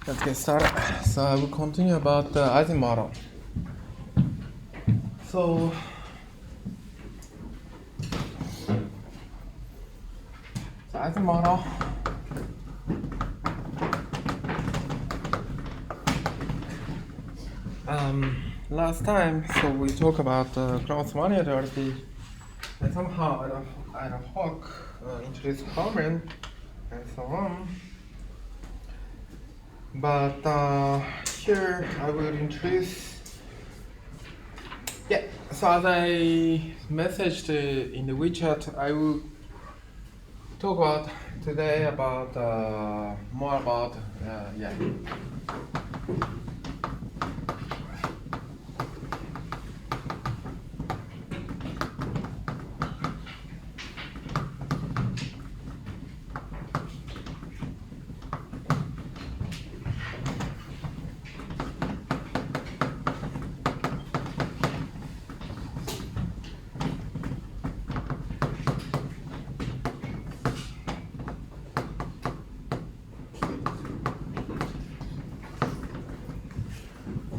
Let's get started. So I will continue about the Ising model. So the Ising model. Last time, so we talked about cross monoidality, and somehow ad hoc introduced Harman and so on. But here I will introduce. Yeah. So as I messaged in the WeChat, I will talk about today about more about yeah.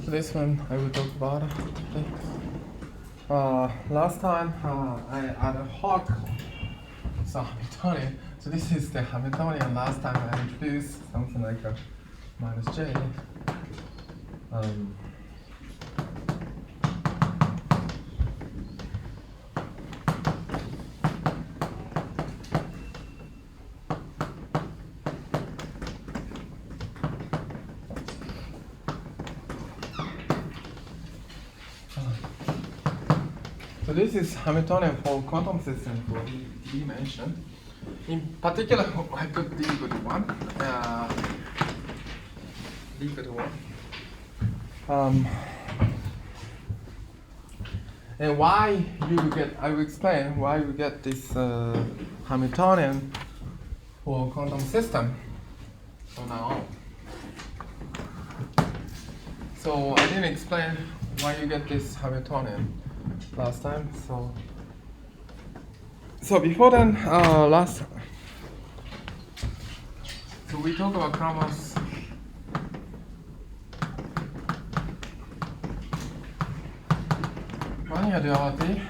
This one I will talk about today. Last time I ad hoc so Hamiltonian. So this is the Hamiltonian. Last time I introduced something like a minus j. So this is Hamiltonian for quantum system for the dimension. In particular, I put d equal to 1. D equal to 1. And why you get, I will explain why you get this Hamiltonian for quantum system from now on. So I didn't explain why you get this Hamiltonian last time. So before then, so we talked about Cramer's linear duality,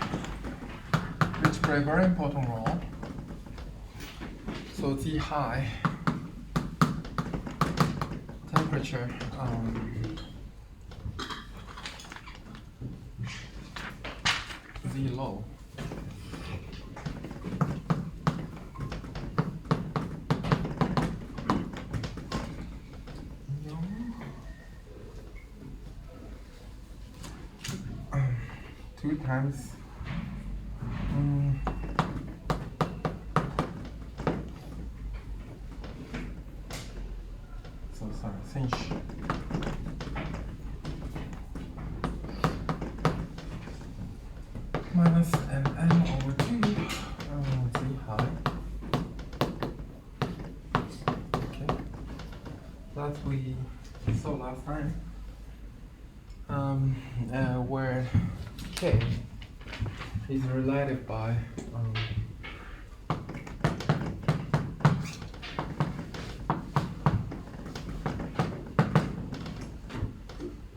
which play a very important role. So Z high temperature. Z low. Two times. So sorry, cinch. Minus n over 2 Z high. Okay, that we saw last time. Where k is related by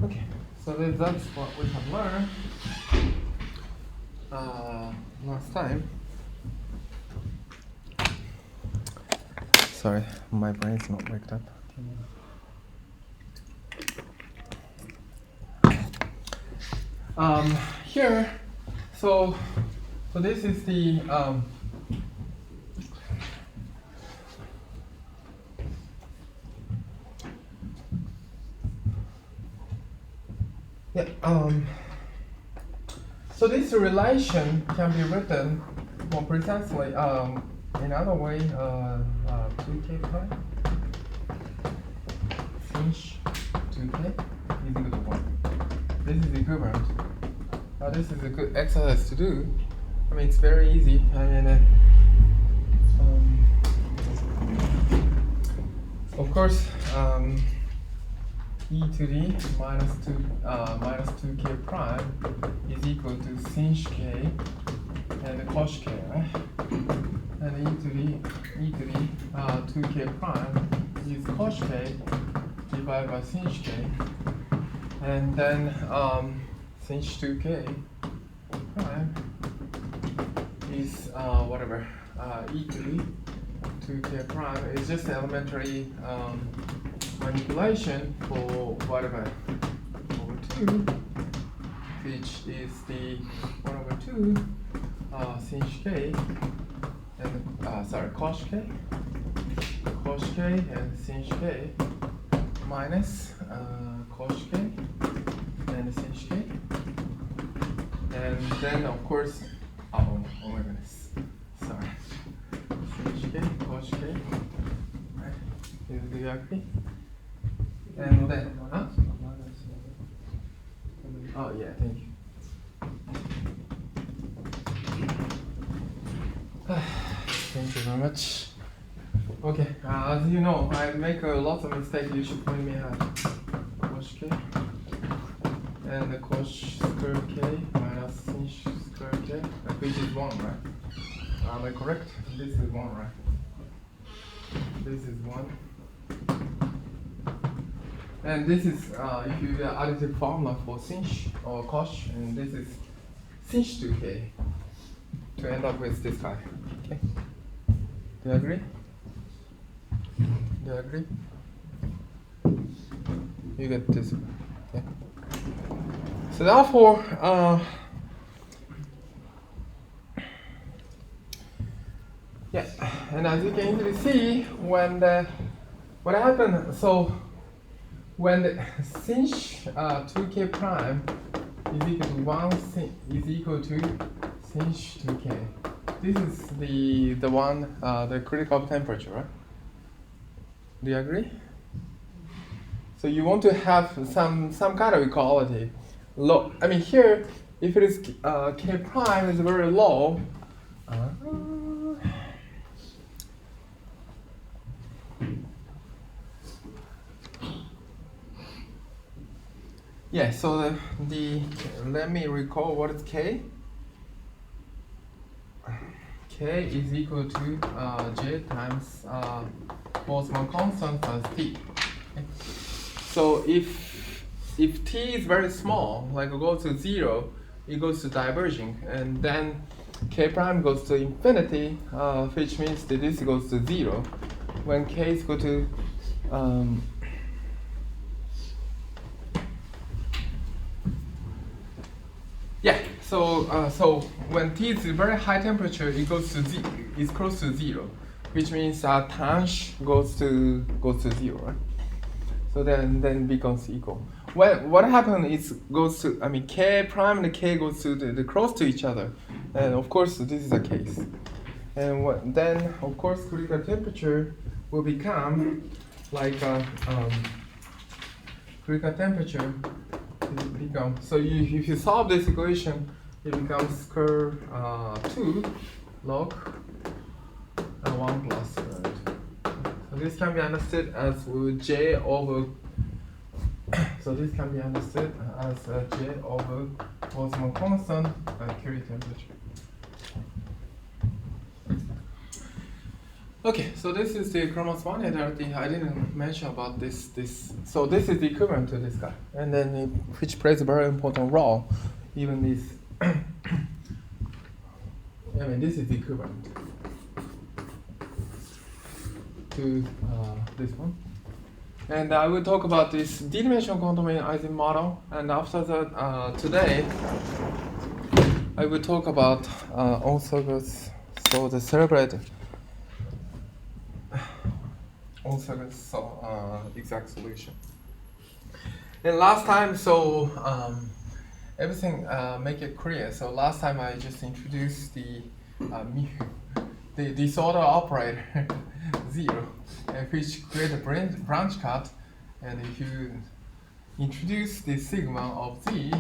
okay, so that's what we have learned last time. Sorry, my brain's not waked up. Here, so this is the so this relation can be written more precisely in other way, 2k pi cinch 2k is equal to 1. This is equivalent. This is a good exercise to do. I mean, it's very easy. I mean, of course, e to the minus 2k prime is equal to sinh k and cos k, right? And e to the 2k prime is cos k divided by sinh k, and then sinh 2k prime is whatever equally 2k prime. It's just elementary manipulation for whatever over 2, which is the 1 over 2 sinh k and sorry cos k and sinh k minus cos k and sinh k, and then of course oh my goodness, sorry, sinh k cos k, right? Do you agree? And then oh yeah, thank you. Thank you very much. Okay, as you know, I make lots of mistakes. You should point me out. Cos k and the cos square k minus sin square k, which is 1, right? Am I correct? This is 1, right? This is 1. And this is if you get additive formula for sinh or cos, and this is sinh 2k to end up with this guy. Okay. Do you agree? Do you agree? You get this. Okay. So therefore, yeah, and as you can easily see, when what happened, so when the sinh 2k prime is equal to 1 is equal to sinh 2k. This is the one, the critical temperature, right? Do you agree? So you want to have some kind of equality. Low. I mean here, if it is k prime is very low. Yeah. So the let me recall what is k. K is equal to J times Boltzmann constant plus T. Okay. So if T is very small, like it goes to 0, it goes to diverging, and then K prime goes to infinity, which means that this goes to 0. When K is equal to yeah. So when T is very high temperature, it goes to it's close to 0, which means tanh goes to 0, right? So then becomes equal. What happens is goes to K prime and K goes to the close to each other, and of course this is the case. And then of course critical temperature will become like critical temperature. So if you solve this equation, it becomes curve 2 log 1 plus, right? So this can be understood as J over. So this can be understood as J over Boltzmann constant Curie temperature. Okay, so this is the chromatography. I didn't mention about this. So this is the equivalent to this guy, and then which plays a very important role. Even this, this is the equivalent to this one. And I will talk about this D-dimensional quantum model. And after that, today, I will talk about on-circuits. So the celebrate on-circuits exact solution. And last time, so everything make it clear. So last time I just introduced the disorder operator 0, which create a branch cut, and if you introduce the sigma of z,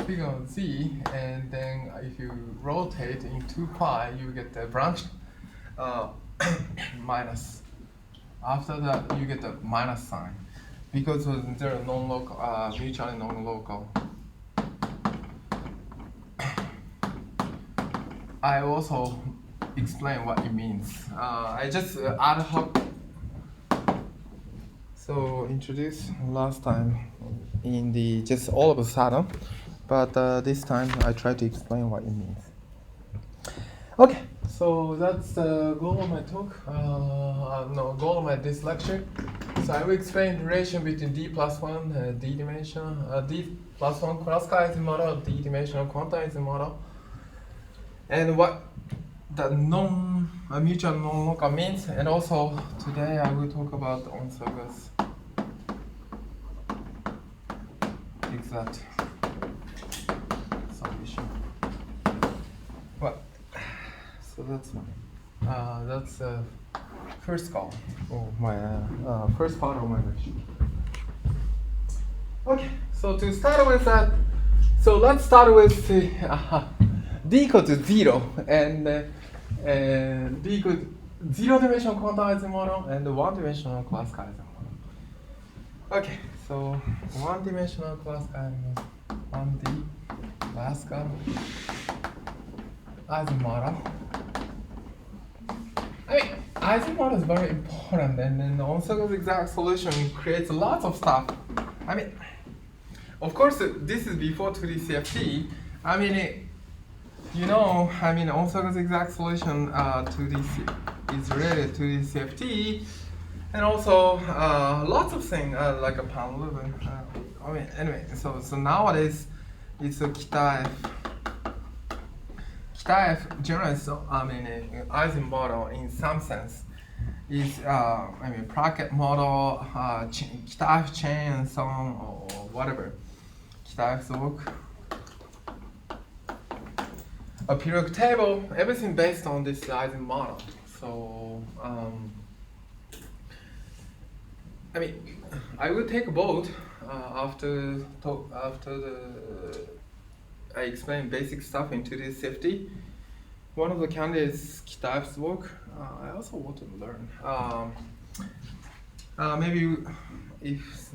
figure of z, and then if you rotate in 2 pi, you get the branch minus. After that, you get the minus sign because they're non-local, mutually non-local. I also explain what it means. I just ad hoc. So introduced last time in the just all of a sudden, but this time I try to explain what it means. Okay, so that's the goal of my talk. Goal of this lecture. So I will explain the relation between D plus one D-dimensional, D plus one classified model, D-dimensional quantized model, and what the mutual non-local means. And also today I will talk about on-circus exact solution. Well, so that's one. That's first call for my first part of my lecture. Okay, so to start with that, so let's start with the D equal to 0 and D equal to 0-dimensional quantized model and 1-dimensional classified model. Okay, so 1-dimensional classified model, 1D classified model. I mean, Ising model is very important, and then the on-circus exact solution creates lots of stuff. I mean, of course, this is before 2D CFT. I mean, on-circus exact solution is related to the CFT, and also lots of things like a pound living. Anyway, so nowadays it's a Kita F generally, Ising model in some sense is bracket model, Kita F chain and so on or whatever. Kita F's work. A periodic table, everything based on this Ising model. So I will take a vote after I explain basic stuff into this CFT. One of the candidates Kita F's work. I also want to learn. Maybe if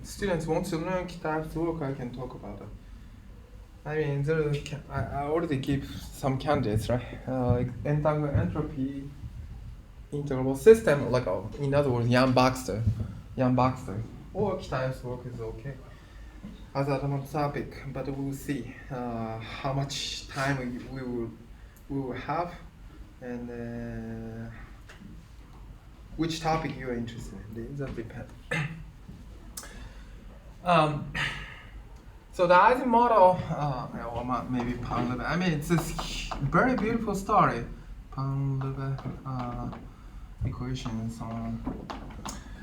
students want to learn Kita F's work, I can talk about it. I mean, I already give some candidates, right? Like entangled entropy, integrable system, like in other words, Jan Baxter, or Kita F's work is okay as a topic, but we will see how much time we will have and which topic you are interested in. That depends. So the Ising model, or maybe Pound-Level. I mean, it's a very beautiful story. Pound-Level equation and so on.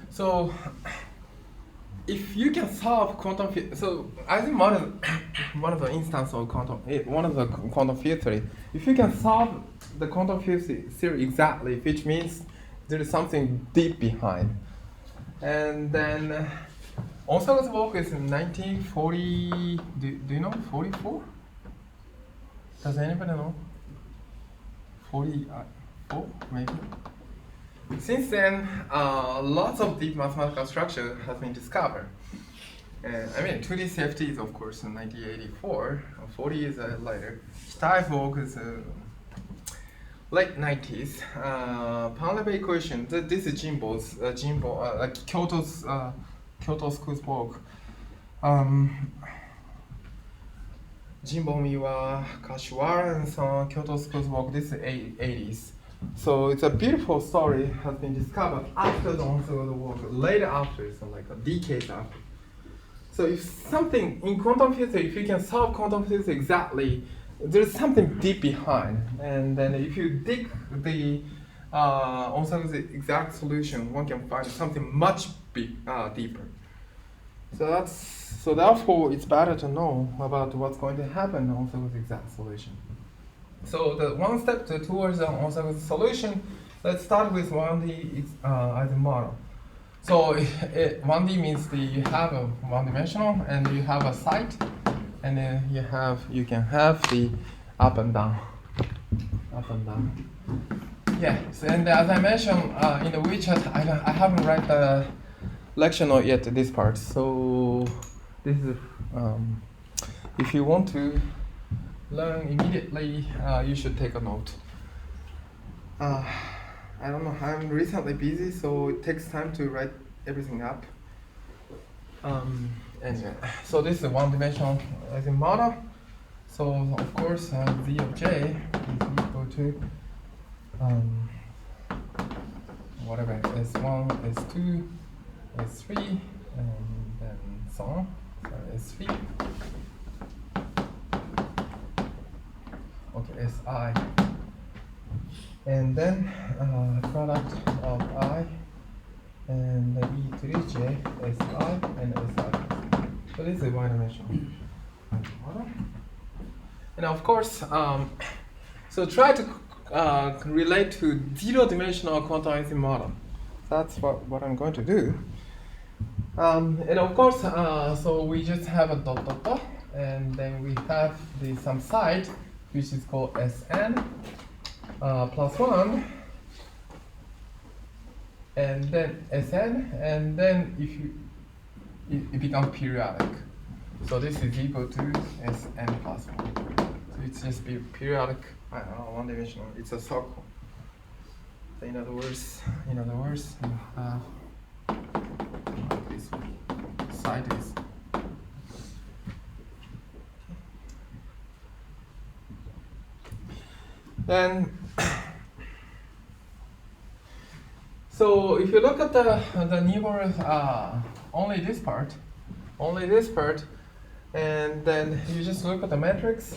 So if you can solve quantum field, so Ising model, one of the instances of quantum field theory. If you can solve the quantum field theory exactly, which means there is something deep behind, and then. On-circus work is in 1940. Do you know 44? Does anybody know? 44 maybe. Since then, lots of deep mathematical structure has been discovered. And 2D CFT is of course in 1984. 40 years later. Kita F work is late 90s. Pound-Level equation. This is Jimbo's like Kyoto School's work. Jimbo Miwa, Kashiwara, and so on, Kyoto School's work, this is 80s. So it's a beautiful story, has been discovered after the onset of the work, later after, so like a decade after. So if something in quantum physics, if you can solve quantum physics exactly, there's something deep behind. And then if you dig the on-circus exact solution, one can find something much deeper. So therefore, it's better to know about what's going to happen on-circus exact solution. So the one step towards the on-circus solution, let's start with 1D as a model. So 1D means you have a one-dimensional and you have a site, and then you can have the up and down. Yeah. So, and as I mentioned in the WeChat, I haven't read the lecture note yet. This part. So this is if you want to learn immediately, you should take a note. I don't know. I'm recently busy, so it takes time to write everything up. Anyway, so this is a one-dimensional model. So of course, z of j is equal to whatever s1, s2, s3, and then so on. So s3. Okay, si. And then product of I and e to the j, si and si. So this is one-dimensional model. And of course, so try to relate to zero-dimensional quantizing model. That's what I'm going to do. And of course, so we just have a dot dot dot, and then we have some side which is called Sn plus 1, and then Sn, and then if you it becomes periodic. So this is equal to Sn plus 1. So it's just periodic. I don't know, one-dimensional. It's a circle. So in other words, you have this side is. Then, so if you look at the neighbor, only this part, and then you just look at the matrix,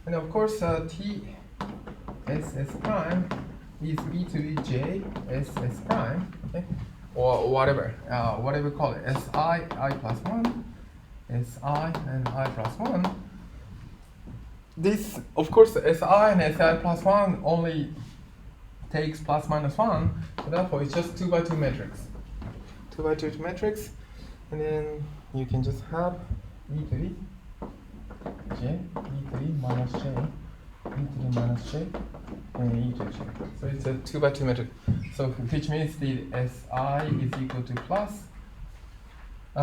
and of course T S prime is e to the j S prime, okay, or whatever we call it, I plus 1, Si and I plus 1. This, of course, Si and Si plus 1 only takes plus minus 1, so therefore it's just 2 by 2 matrix. 2 by 2 matrix, and then you can just have e to the j, e to the minus j, e to the minus j, and e to j. So it's a 2 by 2 matrix. So which means the Si is equal to plus, Si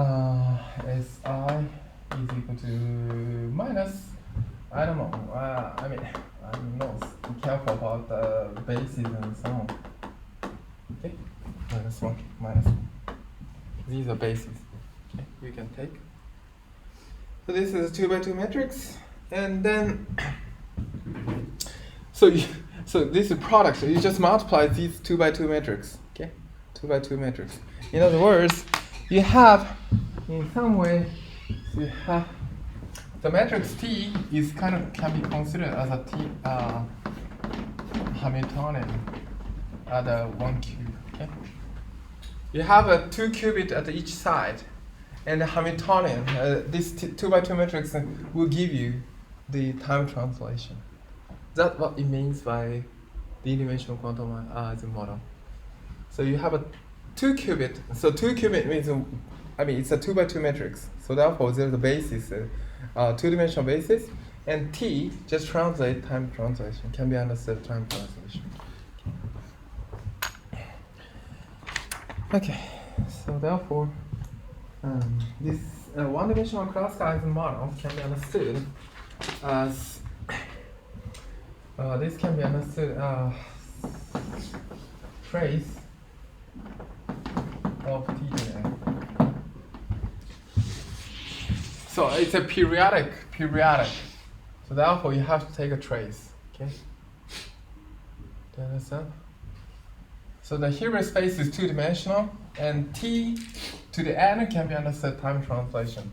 is equal to minus. I don't know. I mean, I'm not careful about the bases and so on. Okay, minus 1, minus 1. These are bases. Okay, you can take. So this is a 2 by 2 matrix, and then so this is product. So you just multiply these 2 by 2 matrix. Okay, 2 by 2 matrix. In other words, you have in some way you have. The matrix T is can be considered as a T Hamiltonian at a 1 cube. Okay? You have a 2 qubit at each side, and the Hamiltonian. This 2 by 2 matrix will give you the time translation. That's what it means by d-dimensional quantum model. So you have a 2 qubit. So 2 qubit means, it's a 2 by 2 matrix. So therefore, there's a basis. 2-dimensional basis, and T just translate time translation, can be understood time translation. Okay, so therefore, this one-dimensional classical model can be understood as this can be understood as trace of T to N. So it's a periodic. So therefore you have to take a trace. Okay? Do you understand? So the Hilbert space is 2-dimensional, and T to the N can be understood time translation.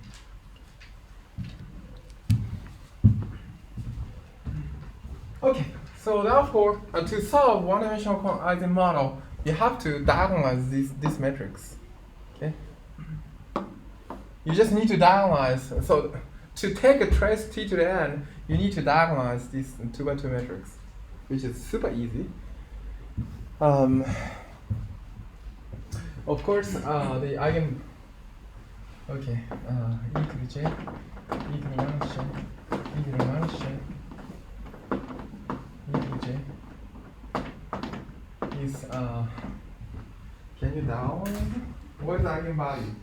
Okay, so therefore to solve one-dimensional quantizing model, you have to diagonalize this matrix. Okay? You just need to diagonalize. So to take a trace T to the N, you need to diagonalize this 2 by 2 matrix, which is super easy. Of course, the eigen. Okay, e to the j, e to the minus j, e to the minus j, e to the j is can you diagonalize? What is the eigenvalue?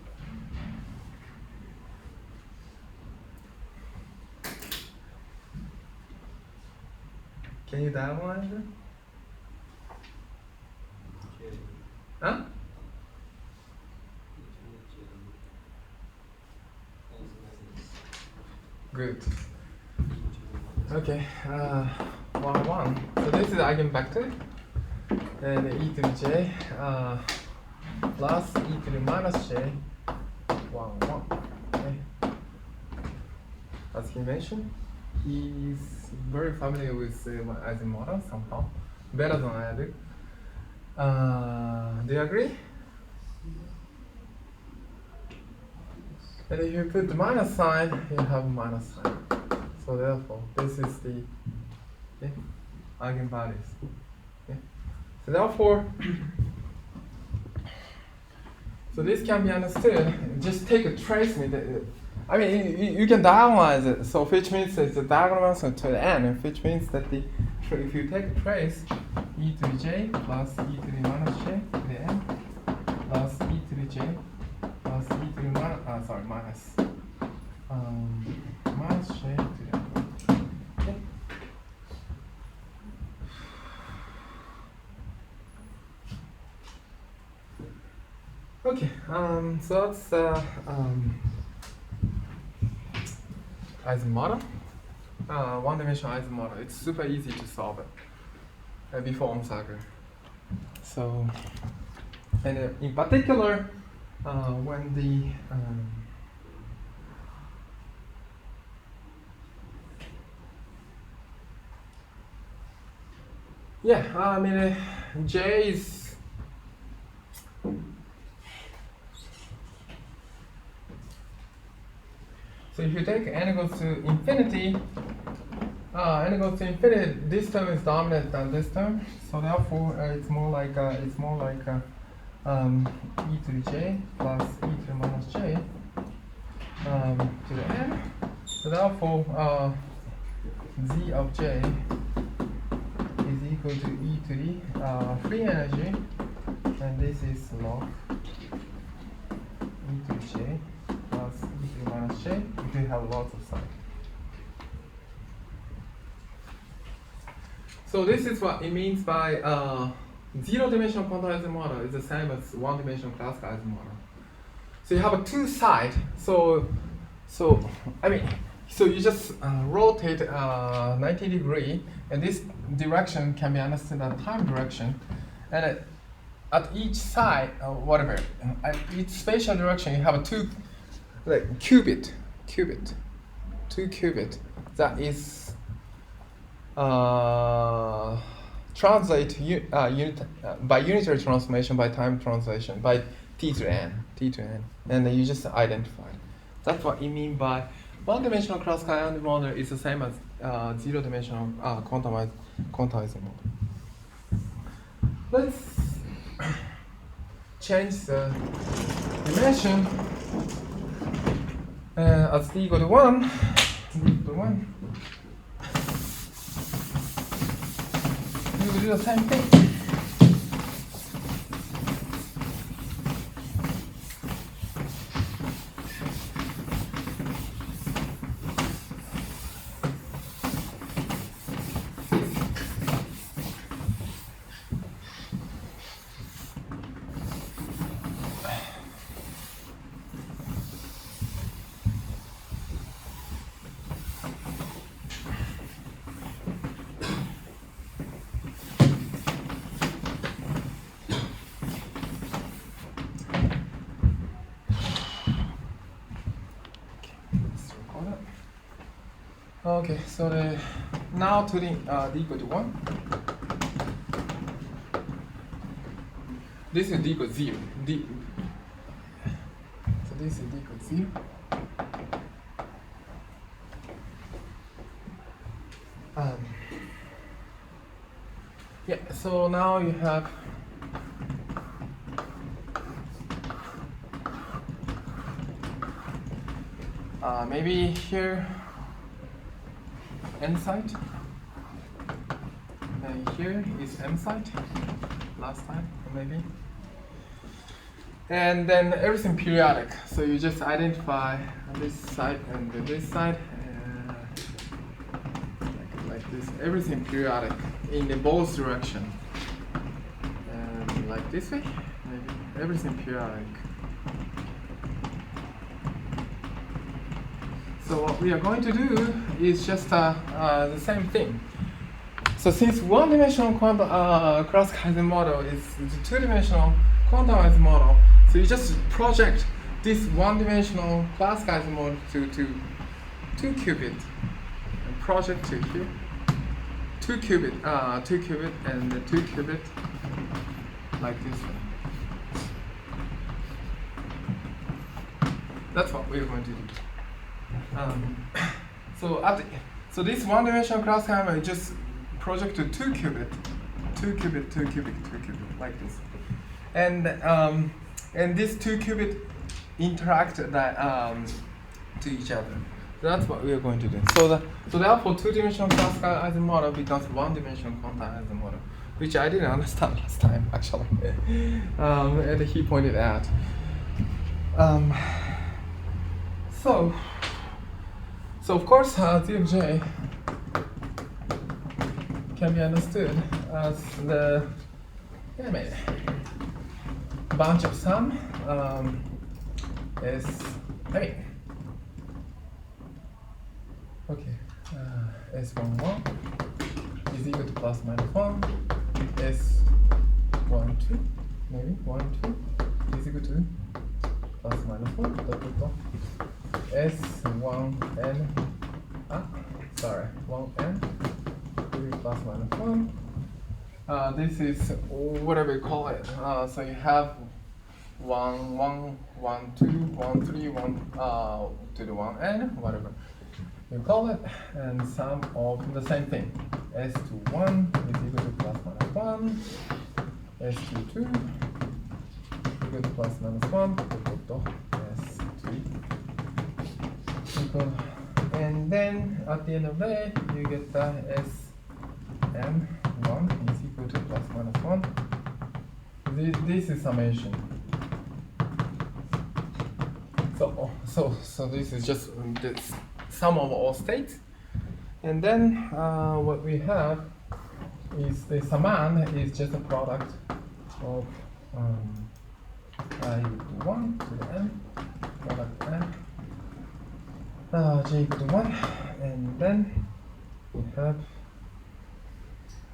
Can you diagonalize it? Huh? Good. Okay. 1, 1. So this is eigenvector, and e to the j plus e to the minus j 1, 1. Okay. As he mentioned, he's very familiar with Eisen model somehow, better than I do. Do you agree? And if you put the minus sign, you have minus sign. So therefore, this is the eigenvalues. Okay. So therefore, so this can be understood. Just take a trace. I mean, you can diagonalize it. So which means it's a diagonal to the n, which means that if you take a trace, e to the j plus e to the minus j to the n plus e to the j plus e to the minus minus j to the n. Okay. So that's Eisen model. One-dimensional Eisen model. It's super easy to solve it before Onsager. So, and in particular, when the I mean, J is so if you take n goes to infinity, this term is dominant than this term. So therefore, it's more like e to the j plus e to the minus j to the n. So therefore, z of j is equal to e to the free energy, and this is log e to the j plus e to the minus j if you have lots of signs. So this is what it means by zero-dimensional quantized model is the same as one-dimensional classical model. So you have a two-side. So you just rotate 90 degrees, and this direction can be understood as time direction, and at each side, at each spatial direction, you have a two qubit, two qubit that is translate by unitary transformation by time translation by t to n, and then you just identify. That's what you mean by one-dimensional classical model is the same as zero-dimensional quantized model. Let's change the dimension as d equal to 1. We will do the same thing. Okay, so now to the d equal to 1. This is d equal to 0. So this is d equal to 0. So now you have maybe here n site, and here is m site, last time maybe, and then everything periodic. So you just identify this side and this side, like this. Everything periodic in the both direction, and like this way, maybe everything periodic. So what we are going to do is just the same thing. So since one-dimensional classification model is the two-dimensional quantized model, so you just project this one-dimensional classification model to 2 qubit, and project to here, 2 qubit, and 2 qubit, like this one. That's what we're going to do. So this one-dimensional classifier is just project to 2 qubit, 2 qubit, 2 qubit, 2 qubit, like this. And these 2 qubit interact to each other. So that's what we are going to do. So therefore, two-dimensional classifier model becomes one-dimensional quantized model, which I didn't understand last time actually. And he pointed out. So of course, ZJ can be understood as the bunch of sum is S11 is equal to plus minus 1, S12 maybe 1 2 is equal to plus minus 1 S1n 1n plus minus 1. This is whatever you call it. So you have 1 1 1 2 1 3 1 to the 1n, whatever you call it, and sum of the same thing. S21 is equal to plus minus 1, S22 equal to plus minus 1, S3 equal, and then at the end of the day you get the Sm1 is equal to plus minus 1. This is summation. So this is just the sum of all states, and then what we have is the summand is just a product of I equal to 1 to the n, product n, j equal to 1, and then we have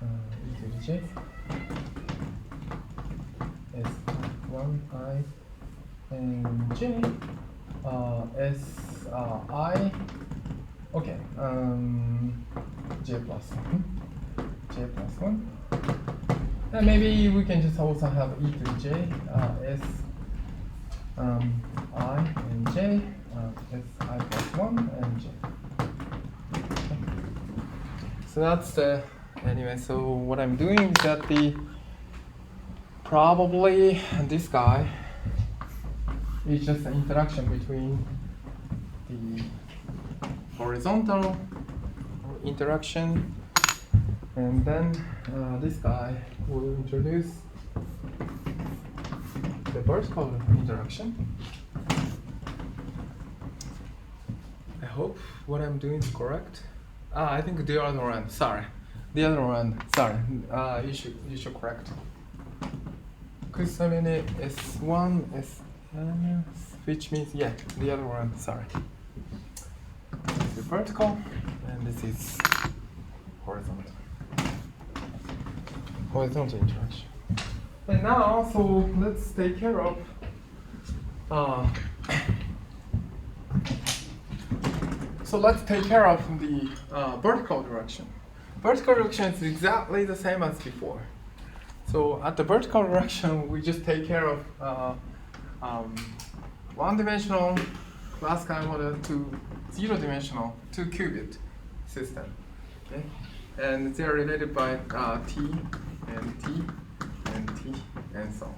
e to the j s1 I and j s I, okay, j plus 1, and maybe we can just also have e to the j s I and j s I plus 1 and j. Okay. So that's the anyway. So what I'm doing is that probably this guy is just an interaction between the horizontal interaction, and then this guy will introduce the vertical interaction. I hope what I'm doing is correct. I think the other one. Sorry, the other one. Sorry. You should correct. Because I mean S1 S. Which means, yeah, the other one, sorry. This is vertical, and this is horizontal. Horizontal interaction. And now, so let's take care of the vertical direction. Vertical direction is exactly the same as before. So at the vertical direction, we just take care of one-dimensional classifier model to zero-dimensional 2 qubit system. Okay, and they are related by T and T and T and so on.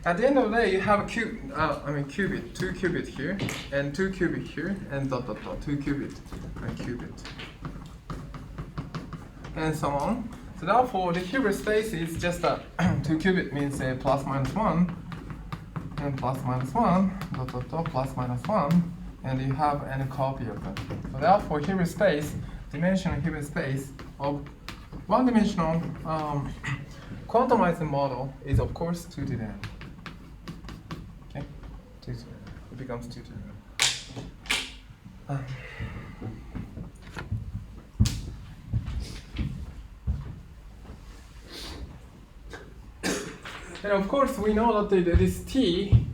At the end of the day, you have a qubit, 2 qubit here and 2 qubit here and dot dot dot 2 qubit and qubit and so on. So therefore, the qubit space is just 2 qubit means plus minus 1. And plus minus 1, dot dot dot, plus minus 1, and you have any copy of them. So therefore, Hilbert space, dimensional Hilbert space of one-dimensional quantumized model is of course 2 to the n. Okay, 2 to the n. It becomes 2 to the n. And of course, we know that this T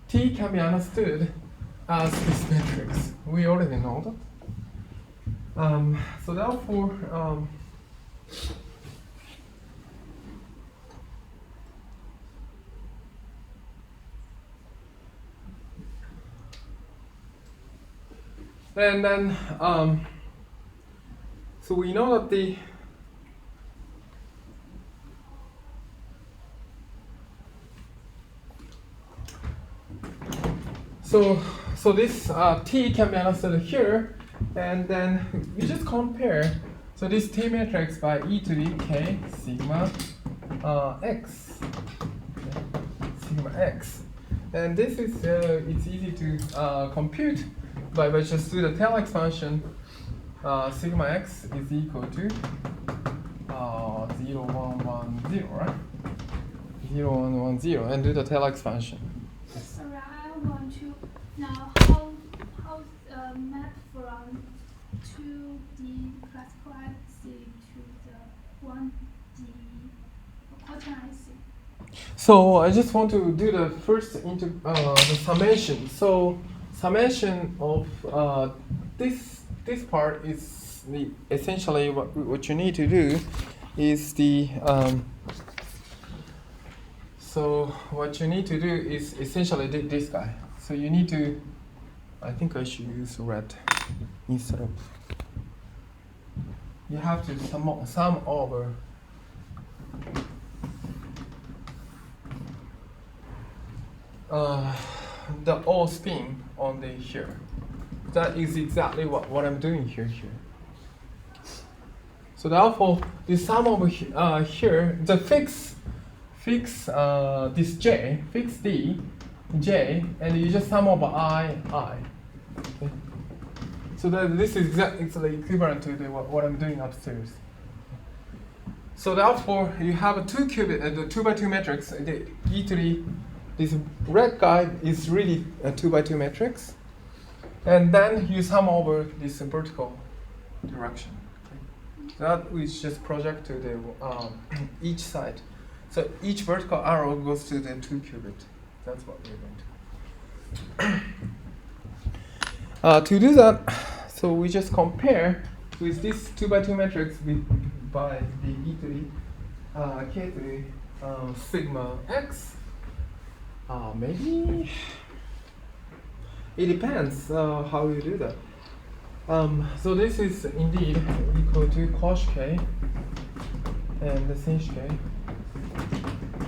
can be understood as this matrix. We already know that. So therefore, and then, so we know that the so this T can be understood here, and then we just compare. So this T matrix by e to the k sigma x, sigma x, and this is it's easy to compute by just do the tail expansion. Sigma x is equal to 0, 1, 1, 0, right? 0, 1, 1, 0, and do the tail expansion. Sorry, I want to know how map from 2D classical IC to the 1D quantum IC. So I just want to do the first the summation. So summation of this part is essentially what you need to do is the so what you need to do is essentially this guy. So you need to, I think I should use red instead of, you have to sum over the all spin on the here. That is exactly what I'm doing here. So therefore, the sum over here, the fix this j, fix d, j, and you just sum over I. Okay. So that this is exactly equivalent to what I'm doing upstairs. So therefore, you have a 2 qubit, the 2 by 2 matrix. The e to the this red guy is really a 2 by 2 matrix, and then you sum over this vertical direction. Okay. That is just project to the each side. So each vertical arrow goes to the 2 qubit. That's what we're going to. To do that, so we just compare with this 2 by 2 matrix by the e to the k to the sigma x. Maybe it depends how you do that. So this is indeed equal to cos k and the sinh k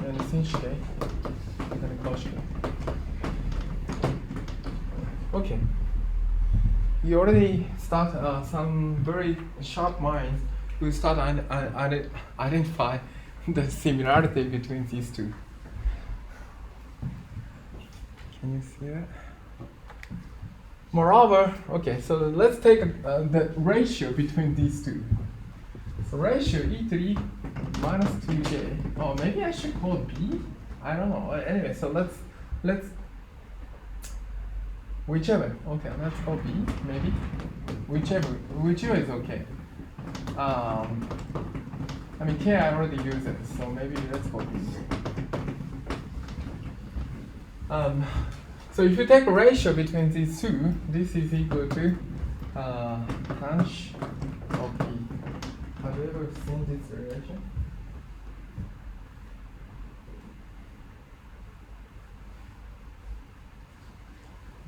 and the sinh k and the cos k. Okay. You already start some very sharp minds who start identify the similarity between these two. Can you see that? Moreover, okay, so let's take the ratio between these two. So ratio e to the minus 2j. Oh, maybe I should call it b? I don't know. Anyway, so let's whichever. Okay, let's call b, maybe. Whichever is okay. I mean, k I already used it, so maybe let's call b. So if you take a ratio between these two, this is equal to tanh of b. Have you ever seen this relation?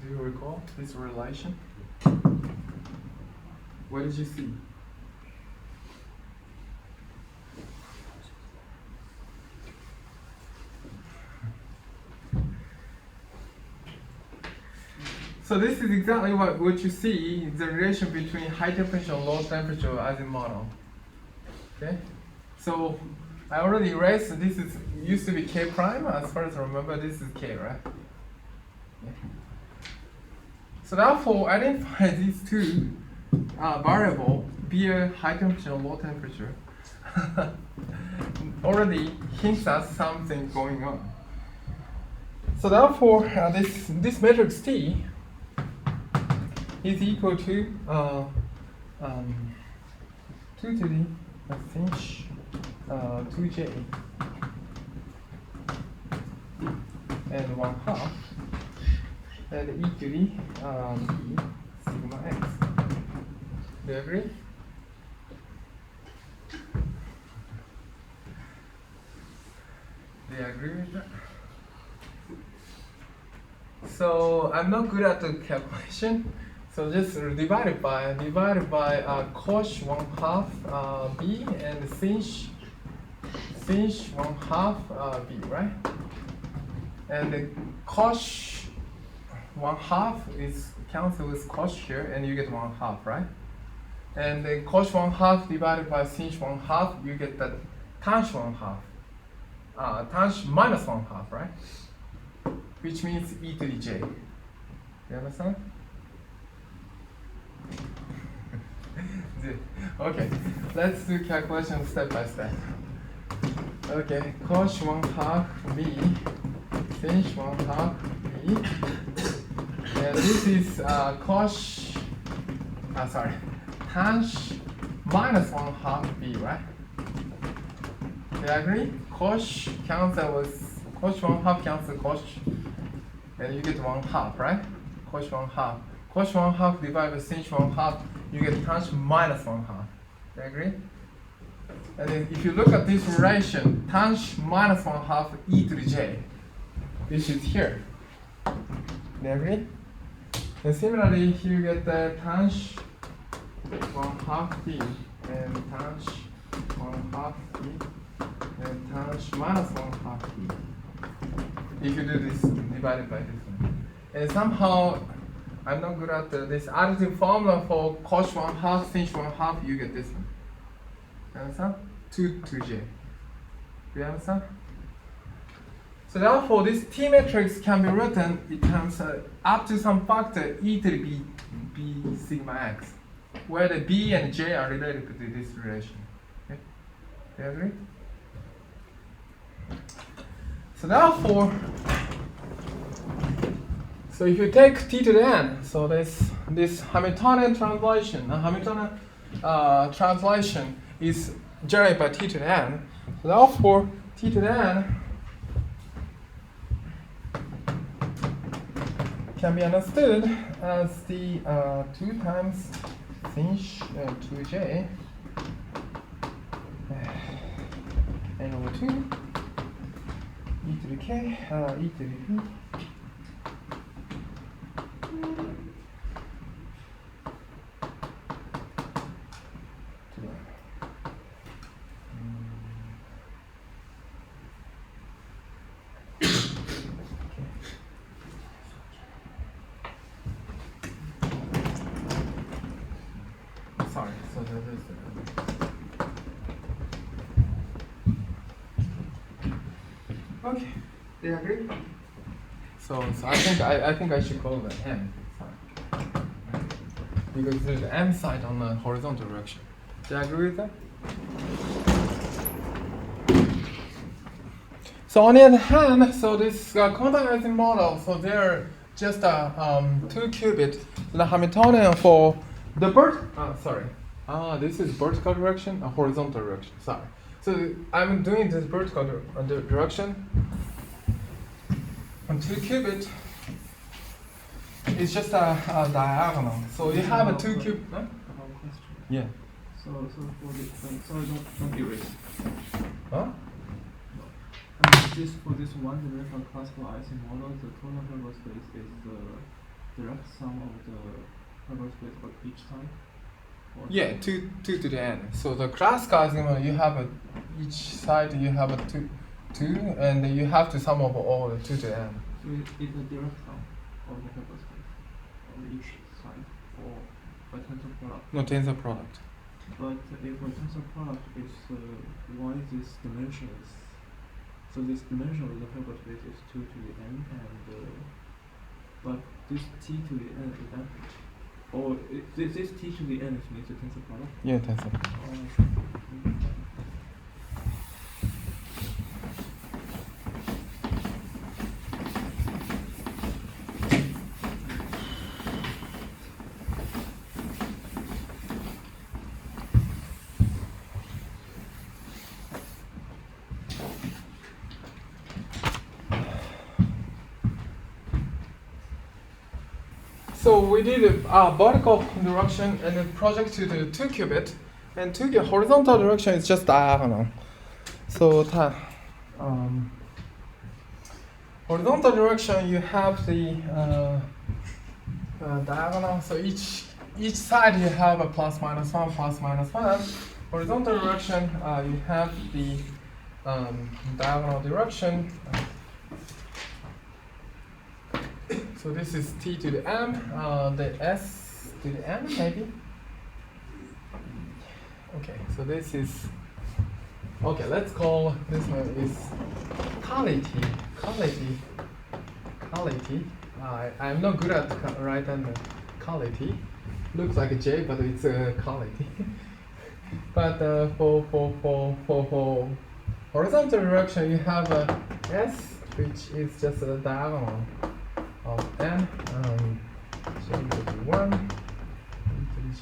Do you recall this relation? What did you see? So this is exactly what you see, the relation between high temperature and low temperature as a model. Okay? So I already erased, this is used to be k prime, as far as I remember, this is k, right? Yeah. So therefore, identify these two variable, be a high temperature or low temperature, already hints at something going on. So therefore, this matrix T is equal to 2 to the sinh 2j and 1/2 and e to the b sigma x. Do you agree? Do you agree with that? So I'm not good at the calculation. So just divide it by cos 1/2 b and sinh 1/2 b, right? And the cos 1/2 is cancelled with cos here, and you get 1/2, right? And the cos 1/2 divided by sinh 1/2, you get that tan 1/2. Tan minus 1/2, right? Which means e to the j. You understand? Okay, let's do calculation step by step. Okay, cos 1/2 b, sinh 1/2 b, and this is tan minus 1/2 b, right? Do you agree? Cos cancel with cos 1/2 cancel cos, and you get 1/2, right? Cos 1/2. Cos 1/2 divided by sinh 1/2, you get tan minus 1/2. Do you agree? And then if you look at this relation, tan minus 1/2 e to the j, which is here. Do you agree? And similarly, you get the tan 1/2 b and tan 1/2 b and tan minus 1/2 b. If you do this divided by this one. And somehow, I'm not good at this additive formula for cos 1/2, sinh 1/2, you get this one. You understand? 2 to j. Do you understand? So therefore, this T matrix can be written in terms up to some factor e to the b sigma x, where the b and j are related to this relation. Okay? Do you agree? So therefore, so if you take t to the n, so this Hamiltonian translation is generated by t to the n. So therefore, t to the n can be understood as the 2 times sinh 2j n over 2 e to the k e to the b. Sorry, so that is okay. Do you agree? So I think I should call that m. Sorry. Because there's the m side on the horizontal direction. Do you agree with that? So on the other hand, so this quantizing model, so they're just a 2-qubit. The Hamiltonian for the this is vertical direction, a horizontal direction. Sorry. So I'm doing this vertical direction. And 2-qubit is just a diagonal. So you have a 2-qubit. Huh? Yeah. So for the don't erase. Huh? For this one dimensional classicalizing model, the total Hilbert space is the direct sum of the Hilbert space of each side. Yeah, 2 to the n. So the classicalizing model, you have each side you have a 2, and you have to sum over all the 2 to the n. So it's a direct sum of the Hilbert space on each side for a tensor product. No, tensor product. But if a tensor product is why this dimension is so this dimension of the Hilbert space is 2 to the n, and but this t to the n is that, or this t to the n is a tensor product? Yeah, tensor. So we did a vertical direction and then project to the 2 qubit, and 2 qubit horizontal direction is just diagonal. So horizontal direction you have the diagonal. So each side you have a plus minus 1, plus minus 1. Horizontal direction you have the diagonal direction. So this is t to the m, the s to the m maybe. Okay, so this is, okay, let's call this one is quality. I'm not good at writing quality. Looks like a J, but it's a quality. But for horizontal direction, you have a S, which is just a diagonal of n, j to the 1, e to the j,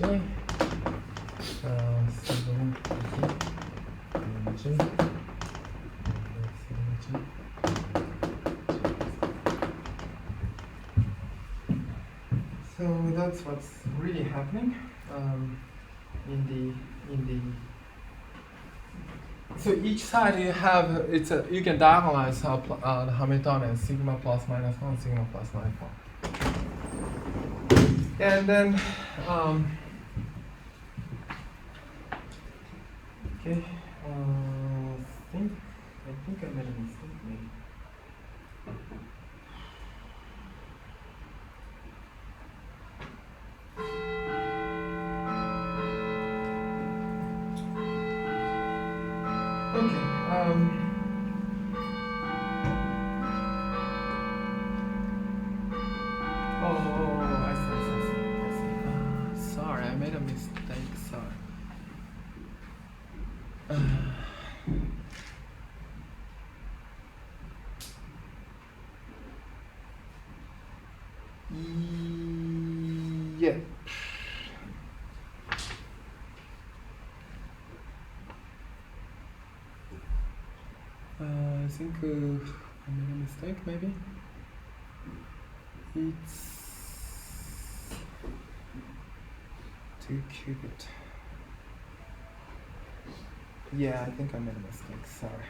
sigma j, So that's what's really happening in the. So each side you have you can diagonalize the Hamiltonian sigma plus minus 1, sigma plus minus 1. And then okay, I think I made a mistake maybe. Okay. I see. Sorry, I made a mistake. Sorry. Yeah. I think I made a mistake, maybe. It's 2 qubit. Yeah, I think I made a mistake, sorry.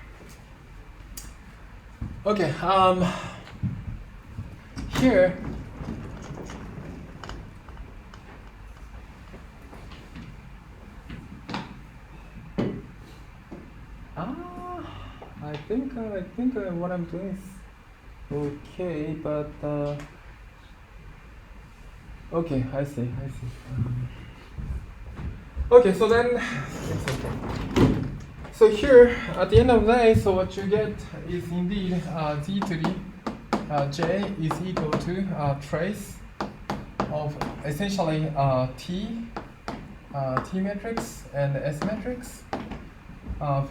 Okay, here, I think what I'm doing is okay, but okay, I see. Okay, so then it's okay. So here at the end of the day, so what you get is indeed z to the j is equal to trace of essentially t matrix and S matrix.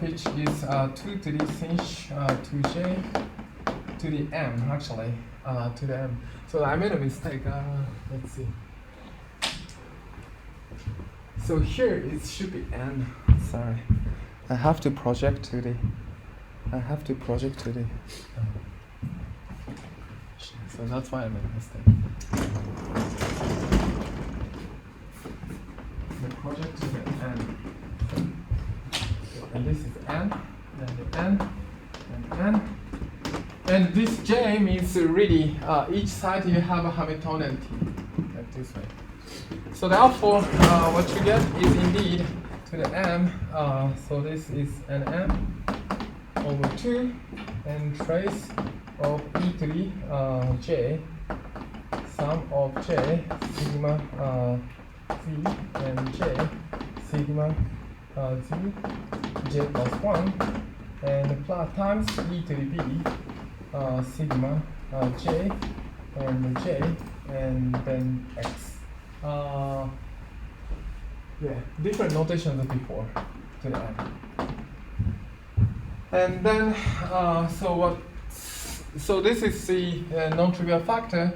Which is 2 to the sinh 2j to the m, actually, to the m. So I made a mistake. Let's see. So here it should be n. Sorry, I have to project to the. So that's why I made a mistake. The project to the n. And this is n, and the n, and n. And this j means really each side you have a Hamiltonian t, like this way. So therefore, what you get is indeed to the m, so this is an m over 2, and trace of e to the j, sum of j, sigma z, and j, sigma z, j plus 1, and plus times e to the b, sigma j, and j, and then x. Yeah, different notation than before to the n. And then, so this is the non-trivial factor.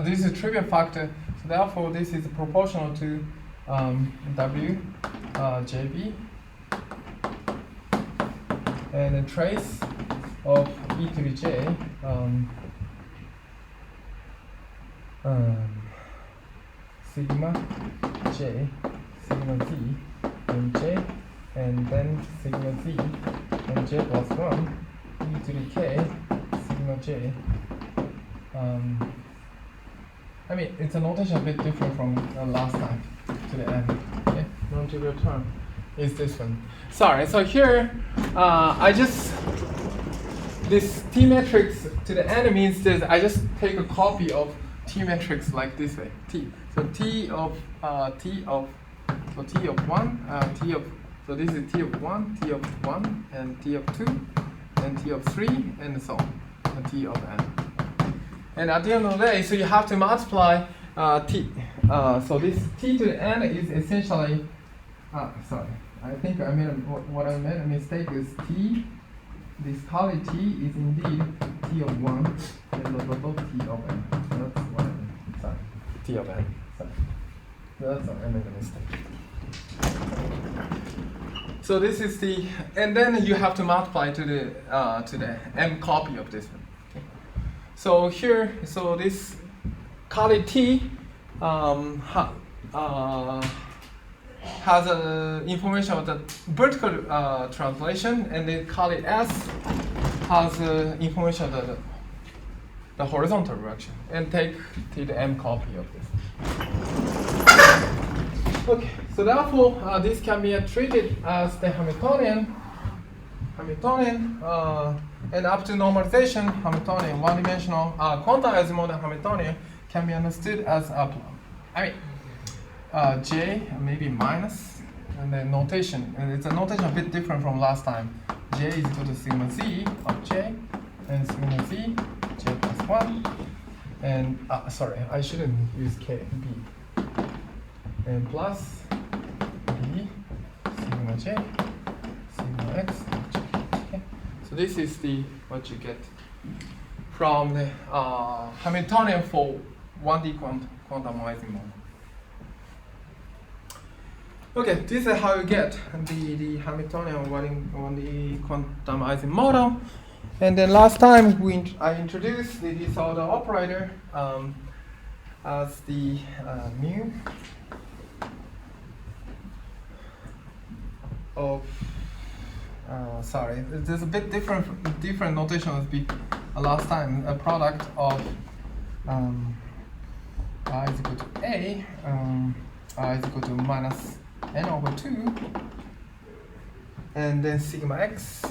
This is a trivial factor. So therefore, this is proportional to w jb, and a trace of e to the j. sigma j, sigma z, and j, and then sigma z, and j plus 1, e to the k, sigma j. I mean, it's a notation a bit different from last time to the end. Okay, non-trivial term is this one. Sorry, so here I just, this T matrix to the end means this, I just take a copy of T matrix like this way, T. So T of 1, T of, so this is T of 1, T of 1, and T of 2, and T of 3, and so on, and T of n. And at the end of the day, so you have to multiply T. So this T to the n is essentially, sorry, I think I made what I made a mistake is T, this curly T is indeed T of 1 and the double T of n. That's what I mean. Sorry, T of n. Sorry. That's what I made a mistake. So this is the, and then you have to multiply to the m copy of this one. So here, so this curly T has information of the vertical translation, and the curly S has information of the horizontal direction, and take the m copy of this. Okay, so therefore this can be treated as the Hamiltonian, and up to normalization, Hamiltonian, one-dimensional quantized model Hamiltonian can be understood as J maybe minus, and then notation, and it's a notation a bit different from last time. J is equal to sigma z of J, and sigma z, J plus 1, and sorry, I shouldn't use K, B, and plus B, sigma J, sigma X, J. Okay. So this is the what you get from the Hamiltonian for 1D quantumizing model. Okay, this is how you get the Hamiltonian 1D quantumizing model. And then last time I introduced the disorder operator as the mu of sorry, there's a bit different notation as last time. A product of r is equal to a, r is equal to minus n over 2, and then sigma x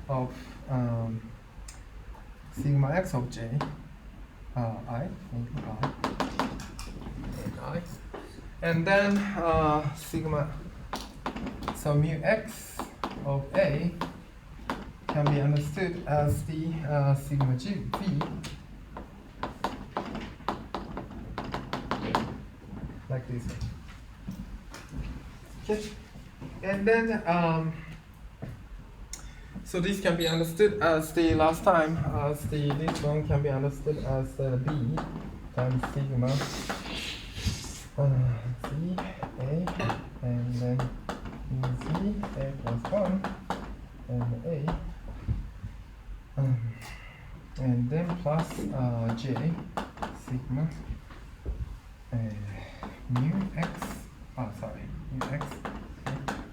of j, I, and then sigma, so mu x of a can be understood as the sigma g v, like this. Okay, and then so this can be understood as the last time as this one can be understood as b times sigma z a, and then z a plus 1 and a, and then plus j sigma mu x, mu x.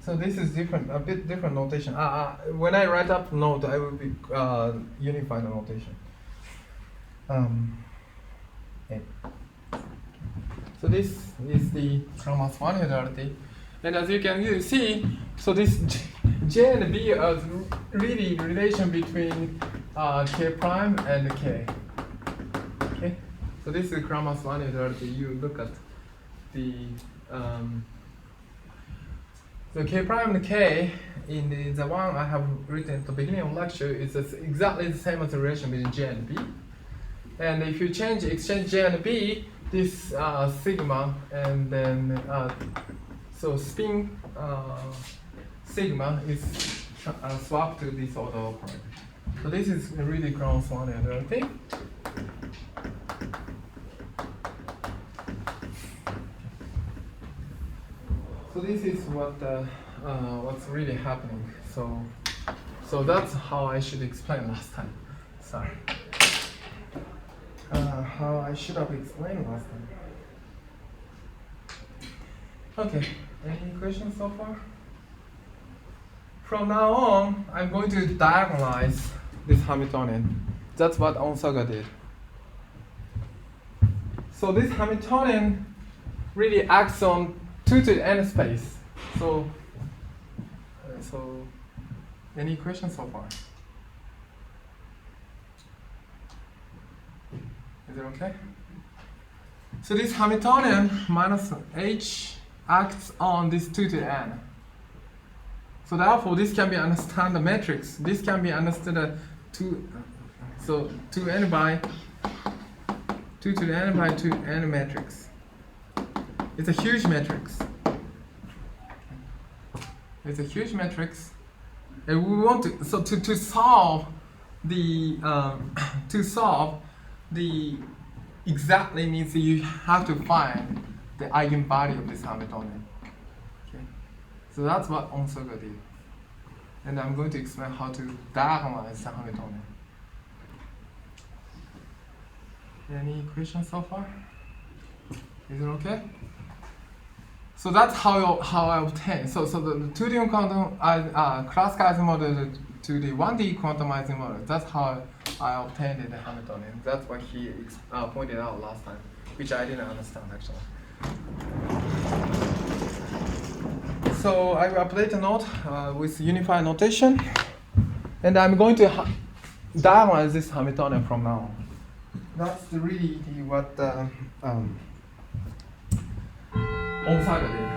So this is different, a bit different notation. When I write up note, I will be unify the notation. So this is the Cramer's one unitarity, and as you can see, so this J and B are really relation between K prime and K. Okay, so this is Cramer's one unitarity. You look at the so K prime and K in the one I have written at the beginning of lecture is exactly the same as the relation between J and B. And if you exchange J and B, this sigma and then so spin sigma is swapped to this order operator. So this is really Cramer's one unitarity. So this is what's really happening. So that's how I should explain last time. Sorry. How I should have explained last time. Okay, any questions so far? From now on, I'm going to diagonalize this Hamiltonian. That's what Onsaga did. So this Hamiltonian really acts on 2 to the n space. So any questions so far? Is it okay? So this Hamiltonian minus h acts on this 2 to the n. So therefore, this can be understood the matrix. This can be understood as 2 to the n by 2n matrix. It's a huge matrix. It's a huge matrix, and we want to to solve the exactly means you have to find the eigenvalue of this Hamiltonian. Okay, so that's what Onsaga did, and I'm going to explain how to diagonalize the Hamiltonian. Any questions so far? Is it okay? So that's how I obtain. So the 2D quantum classicizing model to the 1D quantumizing model. That's how I obtained the Hamiltonian. That's what he pointed out last time, which I didn't understand actually. So I will update the note with unified notation, and I'm going to diagonalize this Hamiltonian from now on. That's really what Onsaga did.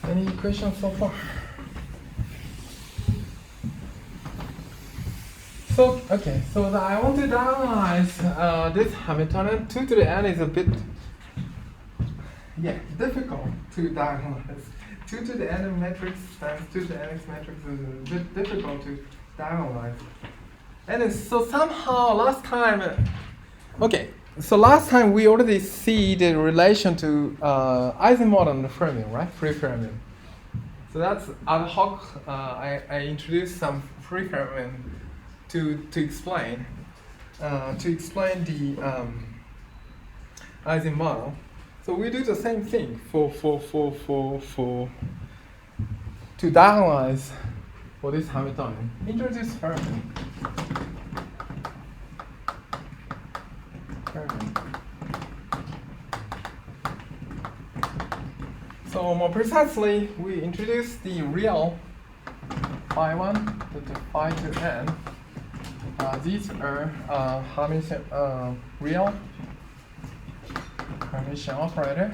Any questions so far? So okay, so I want to diagonalize this Hamiltonian. 2 to the n is a bit difficult to diagonalize. 2 to the n matrix times 2 to the nx matrix is a bit difficult to diagonalize. And so somehow last time we already see the relation to Eisenmodel and fermion, right? Free fermion. So that's ad hoc. I introduced some free fermion to explain the Eisenmodel. So we do the same thing to diagonalize for this Hamiltonian. Introduce fermion. So more precisely, we introduce the real phi 1 to phi 2n. These are real Hermitian operator,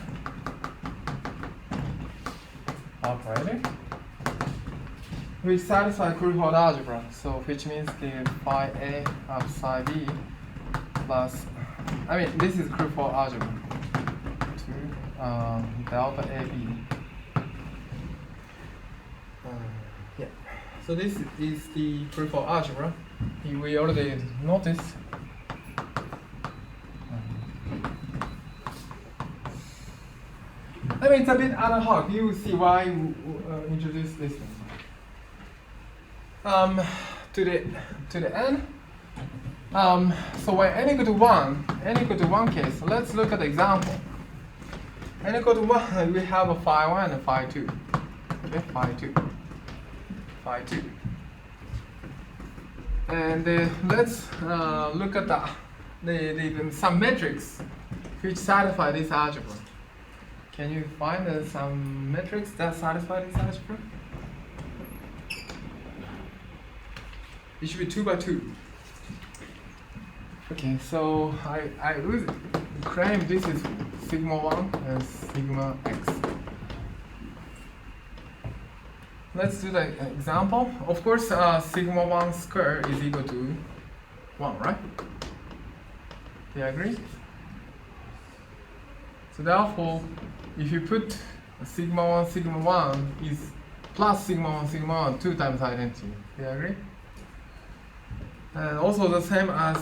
which satisfy Cruford algebra. So which means the phi a of psi b plus, this is Cruford algebra to delta ab. So this is the Cruford algebra. We already noticed. It's a bit ad hoc. You will see why we introduce this one. To the n. So when n equal to 1 case, let's look at the example. N equal to 1, we have a phi 1 and phi 2. Okay, phi 2. And let's look at some metrics which satisfy this algebra. Can you find some metrics that satisfy this algebra? It should be 2 by 2. Okay, so I would claim this is sigma 1 and sigma x. Let's do the example. Of course, sigma 1 square is equal to 1, right? Do you agree? So therefore, if you put sigma 1 is plus sigma 1, 2 times identity. Do you agree? And also the same as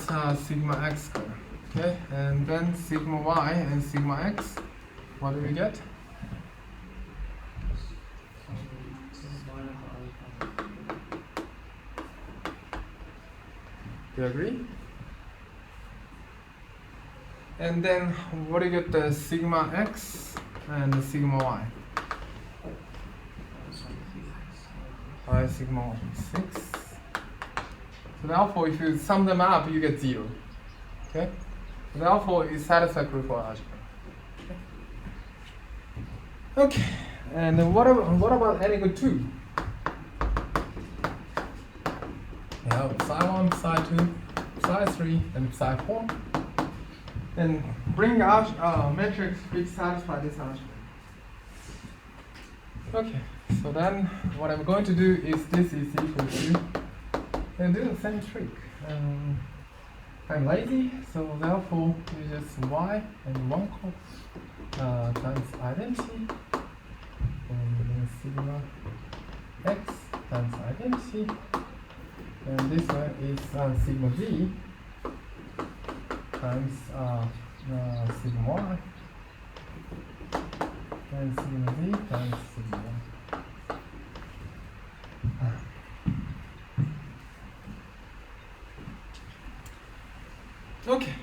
sigma x square. Okay, and then sigma y and sigma x. What do we get? Do you agree? And then what do you get? The sigma x and the sigma y. Sigma 6. So therefore, if you sum them up, you get 0. Okay. So therefore, it satisfies Criticalizing algebra. Okay. And then what about n equal 2? We have psi 1, psi 2, psi 3, and psi 4. Then bring a matrix which satisfies this algebra. Okay, so then what I'm going to do is this is equal to, and do the same trick. I'm lazy, so therefore it's just y and 1 times identity, and then sigma x times identity, and this one is sigma z times sigma y, and sigma z times sigma y. Okay.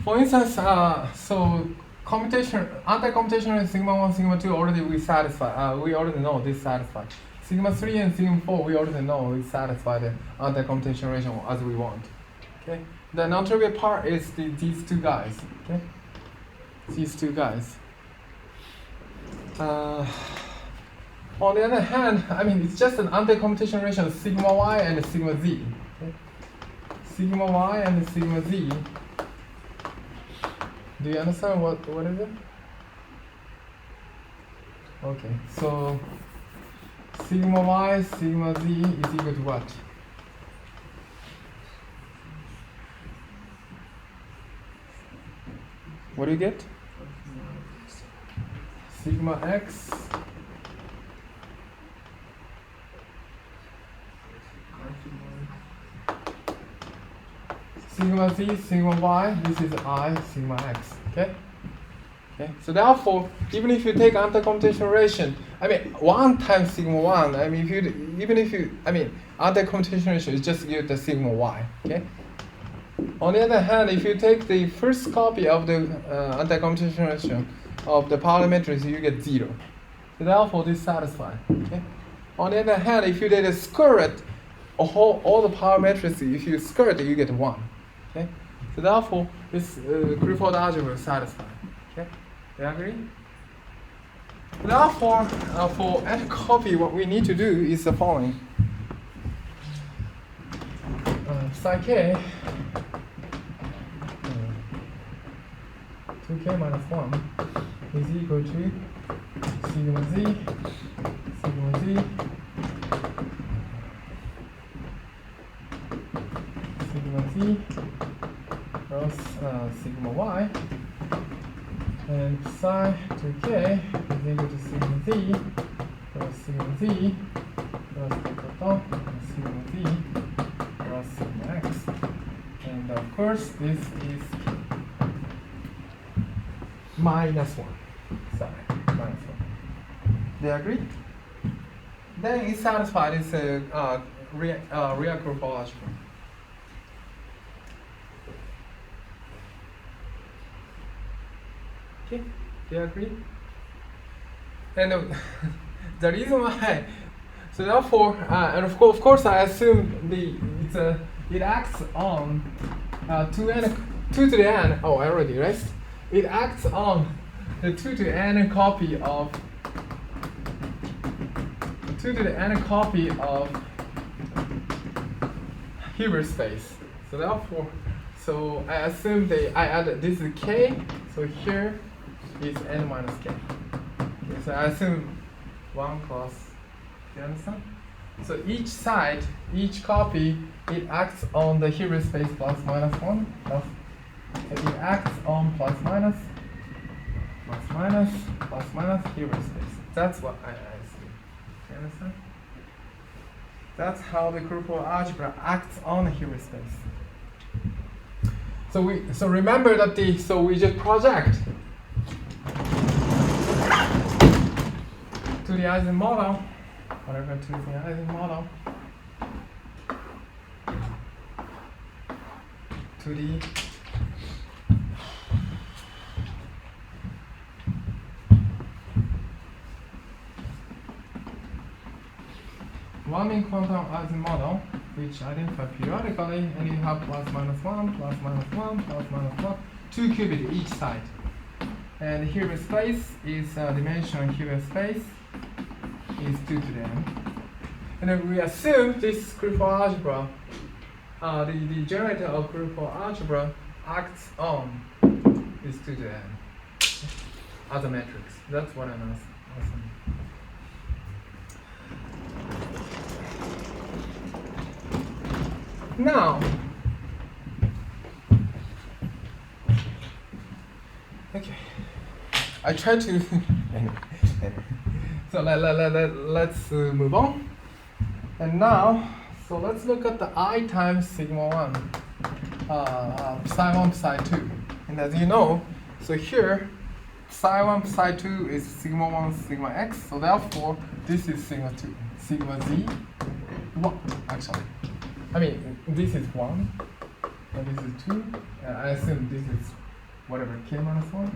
For instance, so anti-computational sigma 1, sigma 2 already we satisfy. We already know this satisfied. Sigma 3 and sigma 4 we already know we satisfy the anti-computation ratio as we want. Okay. The non-trivial part is these two guys. Okay. These two guys. On the other hand, I mean it's just an anti-computation ratio sigma y and sigma z. Okay. Sigma y and sigma z. Do you understand what is it? Okay, so sigma y, sigma z is equal to what? What do you get? Sigma x sigma z, sigma y, this is I, sigma x, okay? Okay, so therefore, even if you take anti-computation ratio, I mean, 1 times sigma 1, I mean, anti-computation ratio is just give the sigma y, okay? On the other hand, if you take the first copy of the anti-computation ratio of the power matrix, you get 0. So therefore, this satisfies, okay? On the other hand, if you did a square root of all the power matrices, if you square it, you get 1. Okay, so therefore, this Criticalizing algebra is satisfied. Okay, do you agree? Therefore, for any copy, what we need to do is the following: psi k 2k minus 1 is equal to sigma z, sigma z, sigma z plus sigma y, and psi 2k is equal to sigma z plus sigma z plus sigma z plus sigma x. And of course, this is minus 1. Sorry, minus 1. They agree? Then it's satisfied. It's a real Criticalizing algebra. Okay, do you agree? And the reason why, so therefore, and of course, I assume it acts on 2 to the n. Oh, I already erased. It acts on the 2 to the n copy of 2 to the n copy of Hilbert space. So therefore, so I assume I added this is k. So here is n minus k. Okay, so I assume 1 plus. Do you understand? So each side, each copy, it acts on the Hilbert space plus minus 1. So it acts on plus minus Hilbert space. That's what I assume. Do you understand? That's how the Criticalizing algebra acts on the Hilbert space. So remember that we just project to the Ising model, whatever to the Ising model, to the one-in quantum Ising model, which identify periodically, and you have plus minus 1, plus minus 1, plus minus 1, 2 qubits each side. And Hilbert space is dimension Hilbert space is 2 to the n. And then we assume this critical algebra, the generator of critical algebra acts on this 2 to the n as a matrix. That's what I'm assuming. Now, okay, I try to, so let's move on. And now, so let's look at the I times sigma 1, psi 1, psi 2. And as you know, so here, psi 1, psi 2 is sigma 1, sigma x, so therefore, this is sigma 2, sigma z, 1, actually. I mean, this is 1, and this is 2. I assume this is whatever, k minus 1,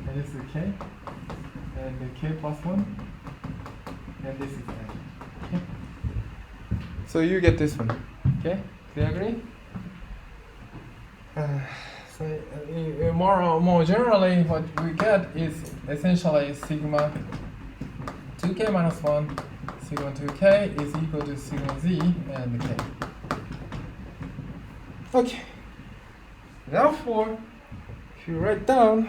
and this is k, and the k plus 1, and this is n. Okay? So you get this one, okay? Do you agree? So more generally, what we get is essentially sigma 2k minus 1, sigma 2k is equal to sigma z and k. Okay. Therefore, if you write down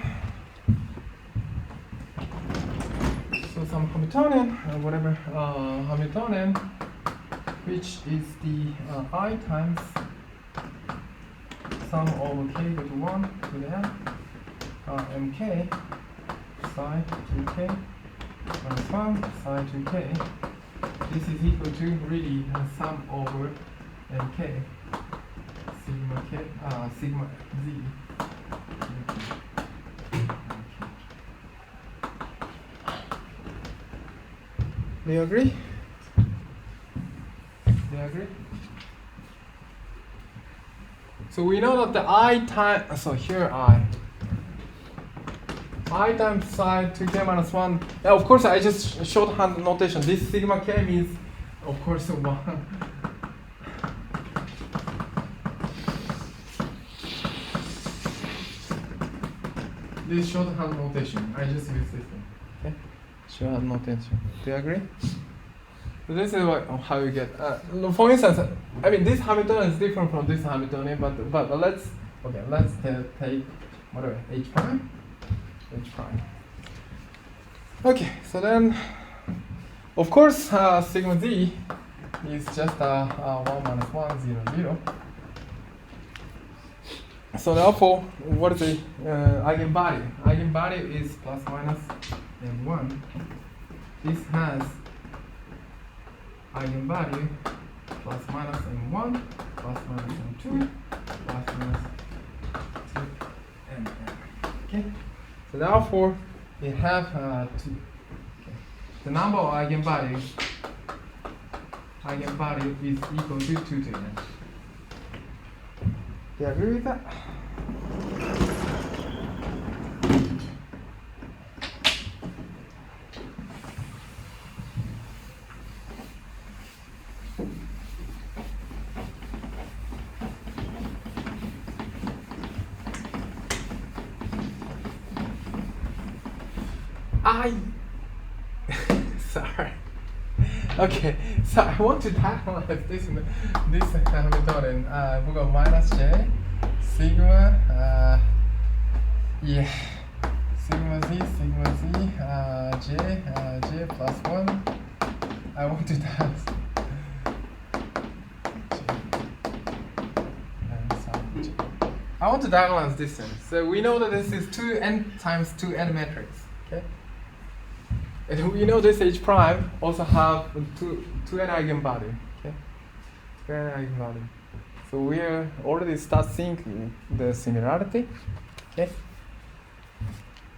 so some Hamiltonian, whatever Hamiltonian, which is the I times sum over k equal to 1 to the n mk psi 2k minus 1 psi 2k. This is equal to really sum over mk sigma k sigma z. Do you agree? Do you agree? So we know that the I time, so here I times psi 2k minus 1. Now, of course, I just shorthand notation. This sigma k means, of course, 1. This shorthand notation. I just use this one. Okay? Shorthand notation. Do you agree? So this is how you get. For instance, I mean, this Hamiltonian is different from this Hamiltonian, but let's take whatever h prime. H prime. Okay, so then, of course, sigma z is just 1 minus 1, 0, 0. So therefore, what is the eigenvalue? Eigenvalue is plus minus m1. This has eigenvalue plus minus m1, plus minus m2, plus minus 2 and m. Okay. So therefore, we have 2. Okay. The number of eigenvalue is equal to 2 to n. Do you agree with that? Sorry. Okay, so I want to diagonalize this Hamiltonian. We got minus j sigma sigma z j plus 1. I want to diagonalize I want to diagonalize this one. So we know that this is 2n times 2n matrix. Okay. And we know this H prime also have 2n eigenvalue. Okay. 2n eigenvalue. So we already start seeing the similarity. Okay.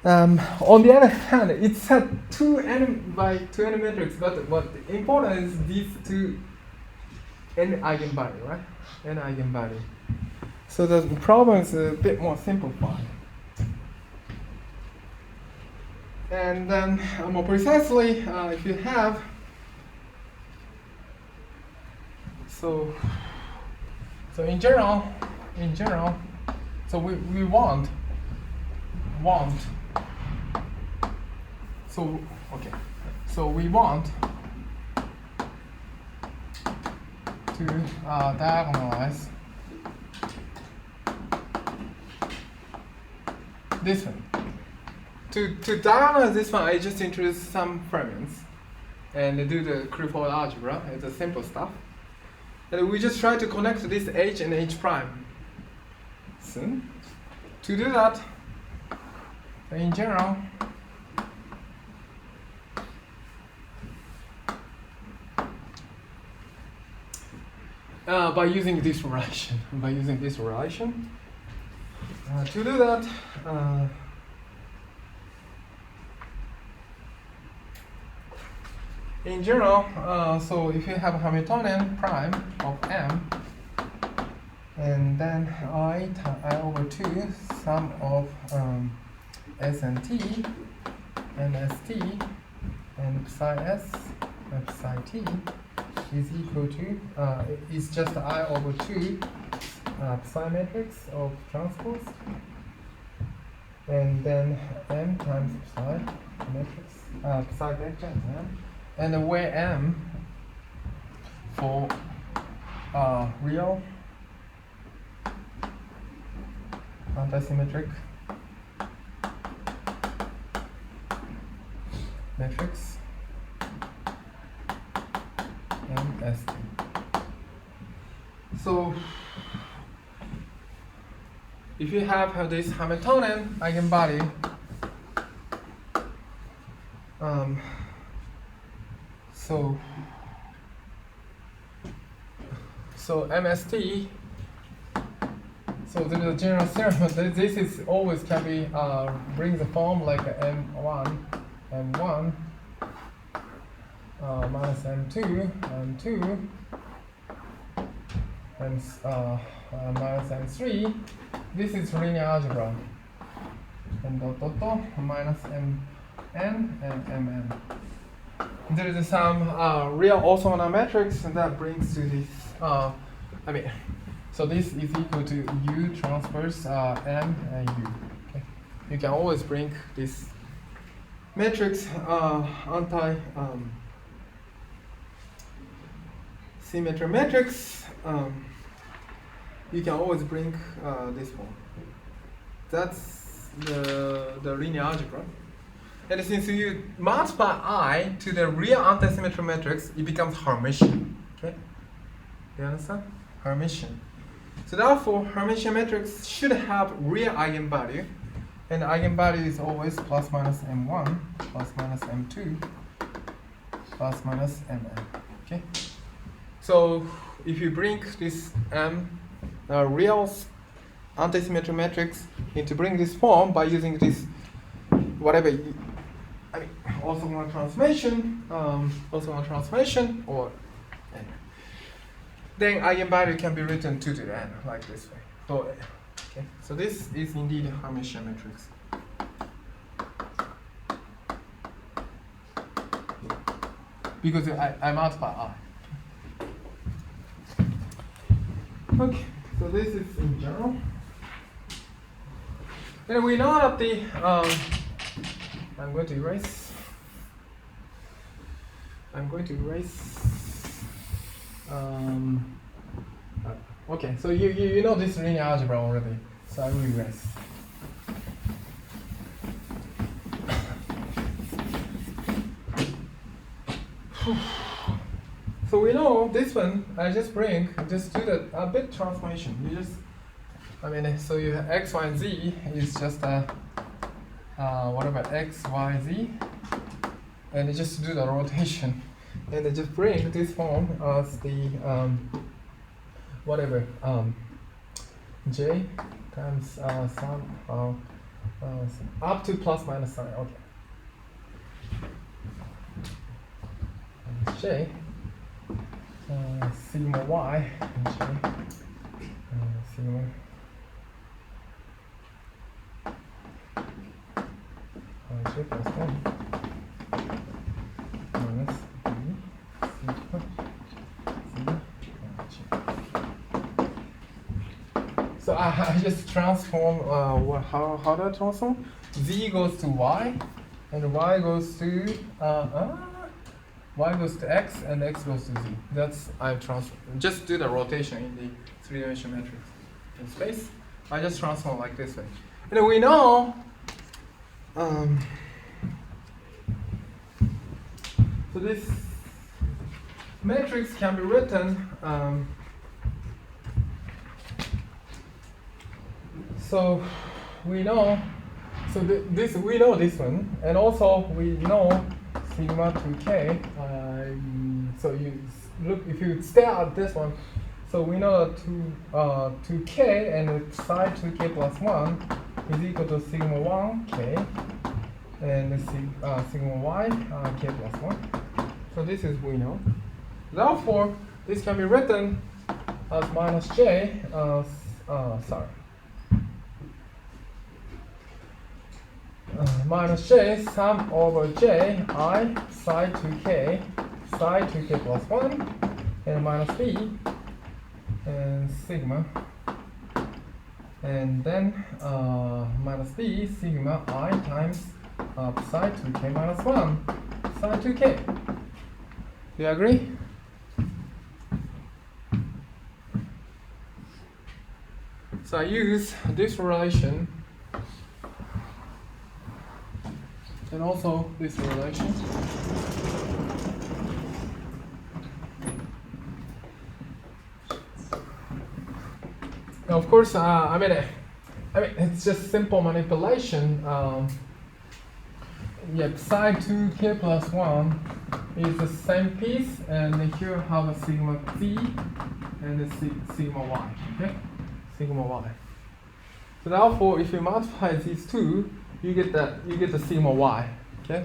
On the other hand, it's a 2n by 2n matrix, but what important is these two n eigenvalue, right? N eigenvalue. So the problem is a bit more simplified. And then more precisely, if you have so in general, so we want so okay, so we want to diagonalize this one. To diagonalize this one, I just introduce some fermions and do the Criticalizing algebra. It's a simple stuff. And we just try to connect this H and H prime. So, to do that, in general, by using this relation, to do that, in general, so if you have a Hamiltonian prime of M, and then I over 2 sum of S and T and ST and psi S and psi T is equal to, it's just I over 2 psi matrix of transpose, and then M times psi matrix, psi vector M. And where M for real antisymmetric matrix MST. So if you have this Hamiltonian eigenvalue, so MST, so the general theorem, this is always can be bring the form like M1 minus M2 and minus M3. This is linear algebra, and minus Mn and Mn. There is some real orthogonal matrix that brings to this. So this is equal to U transpose M and U. Okay. You can always bring this matrix symmetry matrix. You can always bring this one. That's the linear algebra. And since you multiply I to the real antisymmetry matrix, it becomes Hermitian. Okay? You understand? Hermitian. So therefore, Hermitian matrix should have real eigenvalue, and the eigenvalue is always plus minus M1, plus minus M2, plus minus Mn. Okay? So if you bring this real antisymmetry matrix into bring this form by using this whatever orthogonal transformation, or then eigenvalue can be written 2 to the n like this way. So, okay, so this is indeed a Hermitian matrix. Because I multiply I. Okay, so this is in general. And we know that the I'm going to erase. Okay, so you know this linear algebra already, so I will erase. So we know this one. I just do a bit transformation. You just, so you have x, y, and z is just whatever x, y, z, and just do the rotation, and just bring this form as the whatever j times some up to plus minus sign. Okay. J sigma y and j sigma j plus 1 minus b sigma j. So I just transform, how do I transform? Z goes to y, and y goes to x, and x goes to z. That's, I transform, just do the rotation in the three-dimensional matrix in space. I just transform like this way. And we know, so this matrix can be written, so we know, so this we know this one, and also we know sigma 2k. So you look, if you stare at this one, so we know 2k and psi 2k plus 1 is equal to sigma 1k and sigma y k plus 1. So this is we know. Therefore, this can be written as minus j, minus j sum over j I psi 2k plus 1 and minus b and sigma, and then minus b sigma I times psi 2k minus 1 psi 2k. Do you agree? So I use this relation and also this relation. Now, of course, I mean, it's just simple manipulation. Yeah, psi 2k plus 1 is the same piece, and here have a sigma z and a sigma y. Okay, sigma y. So therefore, if you multiply these two, you get the sigma y. Okay,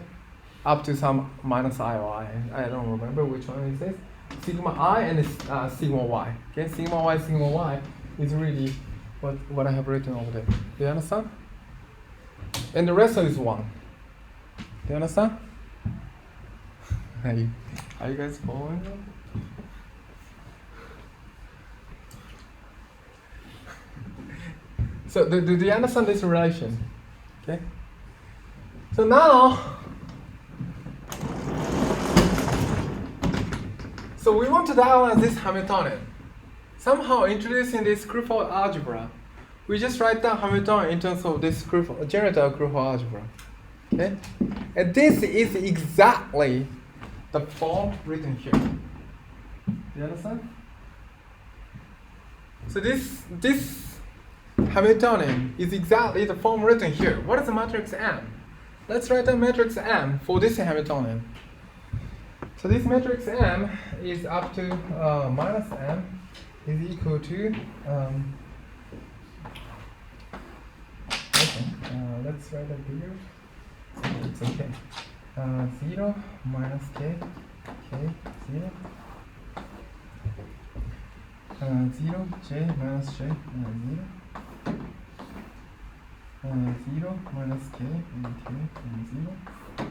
up to some minus I or I don't remember which one is this. Sigma I and sigma y. Okay, sigma y is really what I have written over there. Do you understand? And the rest is 1. Do you understand? Are you guys following? So do you understand this relation? Okay. So now, so we want to diagonalize this Hamiltonian. Somehow introducing this Krugman algebra, we just write down Hamiltonian in terms of this general Krugman algebra. Okay? And this is exactly the form written here. Do you understand? So this Hamiltonian is exactly the form written here. What is the matrix M? Let's write a matrix M for this Hamiltonian. So this matrix M is up to minus M is equal to okay, let's write it here. It's okay. 0 minus k 0 0 j minus j 0 0 minus k and 0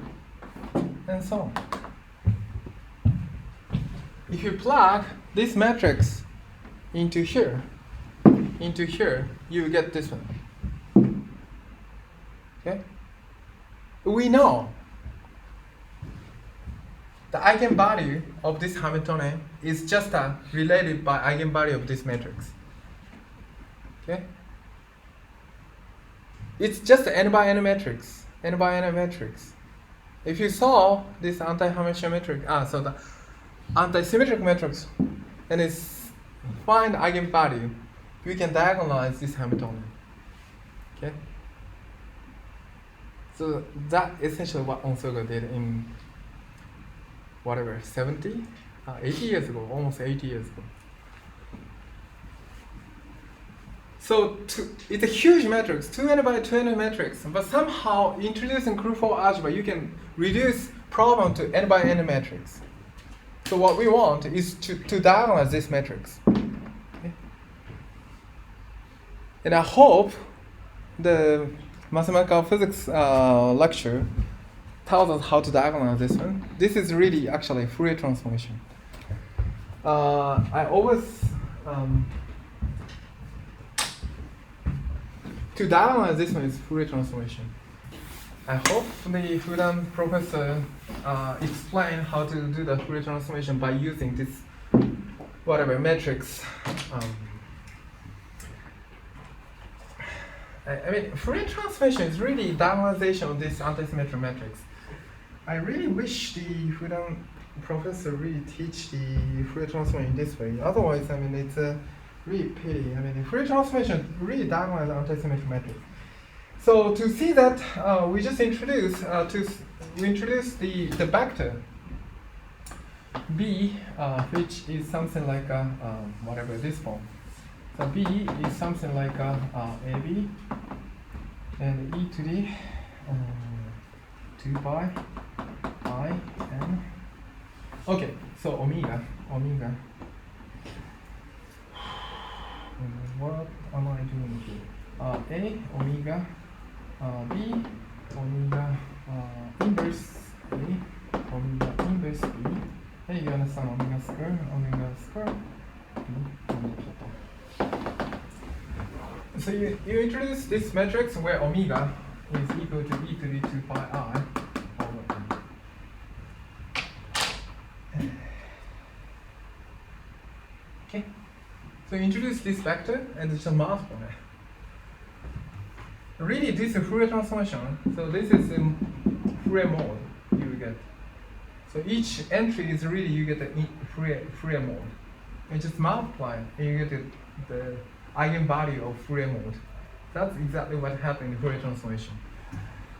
and so on. If you plug this matrix into here, you get this one. Okay? We know the eigenvalue of this Hamiltonian is just related by eigenvalue of this matrix. Okay? It's just an n by n matrix. N by n matrix. If you solve this anti-Hamiltonian matrix, so the anti-symmetric matrix, and it's find eigenvalue, you can diagonalize this Hamiltonian. Okay? So that essentially what Onsoga did in whatever, 80 years ago, almost 80 years ago. So it's a huge matrix, 200 by 200 matrix, but somehow introducing Krugh algebra, you can reduce problem to n by n matrix. So what we want is to diagonalize this matrix. Okay? And I hope the mathematical physics lecture tells us how to diagonalize this one. This is really actually Fourier transformation. I always to diagonalize this one is Fourier transformation. I hope the Fudan professor explain how to do the Fourier transformation by using this whatever matrix. I mean, Fourier transformation is really diagonalization of this antisymmetric matrix. I really wish the Fudan professor really teach the Fourier transformation in this way. Otherwise, I mean, it's a really pity. I mean, the Fourier transformation really diagonalizes antisymmetric matrix. So to see that, we just introduce the vector b, which is something like whatever this form. So b is something like ab and e to the 2 by I n. Okay, so omega. What am I doing here? A omega b omega inverse a omega inverse b. Hey, you understand omega square b omega. So you introduce this matrix where omega is equal to e to the 2 pi I over n. Okay. So introduce this vector and just multiply. Really, this is Fourier transformation. So this is the Fourier mode you will get. So each entry is really you get the Fourier mode. And just multiply and you get the eigenvalue of Fourier mode. That's exactly what happened in Fourier transformation.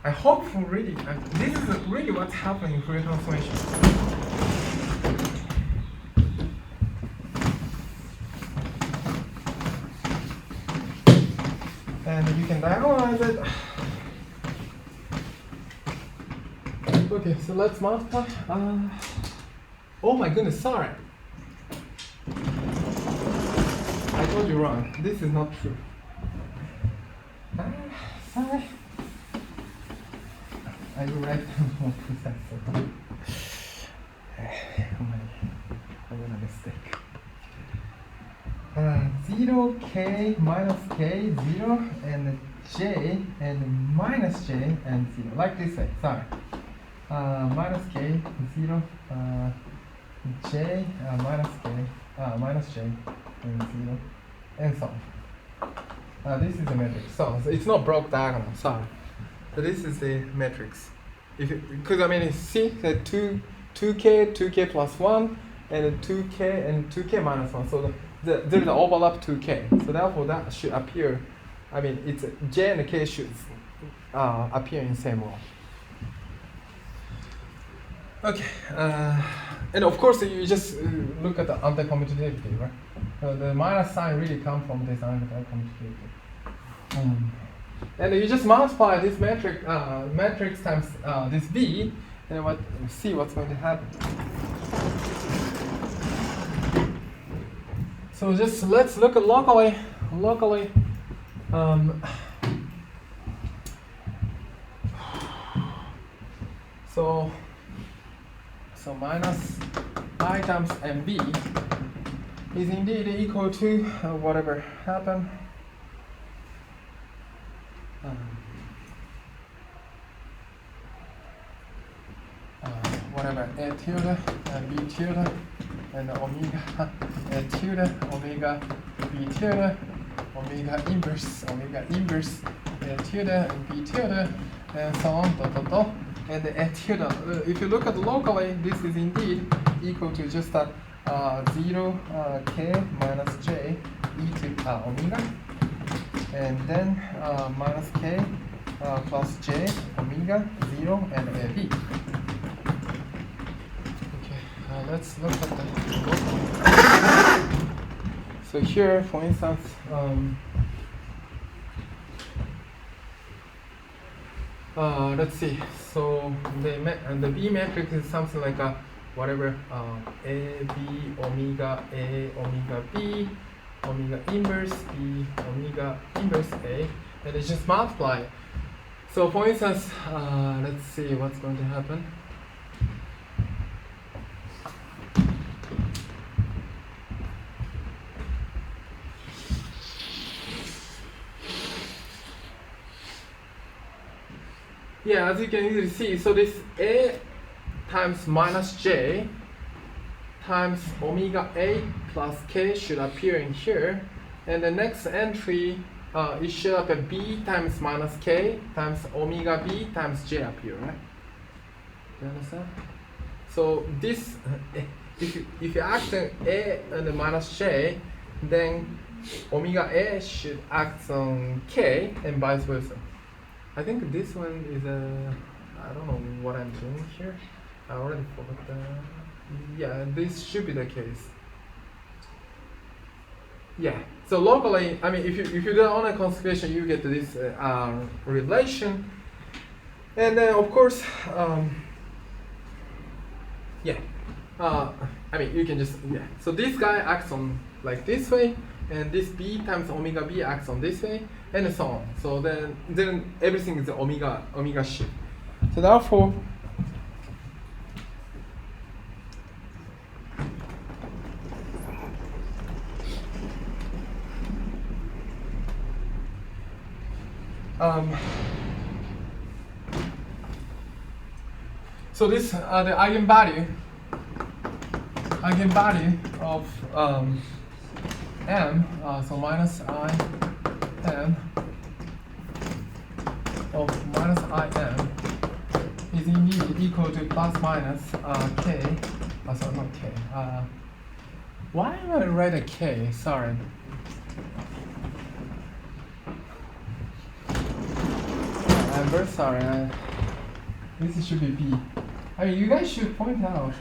I hope really, this is really what's happening in Fourier transformation. And you can diagonalize it. Okay, so let's multiply. Oh my goodness, sorry. I told you wrong. This is not true. Sorry. I will write more precisely. I made a mistake. 0k minus k 0 and j and minus j and 0 like this way. Sorry. Minus k 0 j minus j and 0 and so on. This is the matrix. So it's not broke diagonal. Sorry. So this is the matrix. Because I mean, see that 2k plus 1 and 2k and 2k minus 1. So there's an overlap 2k. So therefore that should appear, I mean, it's j and k should appear in the same row. Okay, and of course you just look at the anti-commutativity, right? The minus sign really comes from this anti-commutativity. And you just multiply this matrix times this b, and see what's going to happen. So just let's look at locally. So minus I times mb is indeed equal to whatever happened. Whatever a tilde and b tilde and omega a tilde omega b tilde omega inverse a tilde and b tilde and so on and a tilde. If you look at locally, this is indeed equal to just 0 k minus j e to omega and then minus k plus j omega 0 and a b. Let's look at the local. So here, for instance, let's see. So the B matrix is something like a whatever A B omega B omega inverse B omega inverse A, and it's just multiply. So for instance, let's see what's going to happen. Yeah, as you can easily see, so this A times minus J times omega A plus K should appear in here. And the next entry, it should up at B times minus K times omega B times J up here, right? Do you understand? So this, if you act on A and the minus J, then omega A should act on K and vice versa. I think this one is I don't know what I'm doing here. I already forgot the, yeah, this should be the case. Yeah, so locally, I mean, if you do only constellation, you get this relation. And then of course, yeah, I mean, you can just, yeah. So this guy acts on like this way, and this B times omega B acts on this way, and so on. So then everything is omega shift. So therefore, so this the eigenvalue of m, so minus I m of minus I m is indeed equal to plus minus k. Sorry, not k. Why am I write a k? Sorry. I'm very sorry. This should be b. I mean, you guys should point out.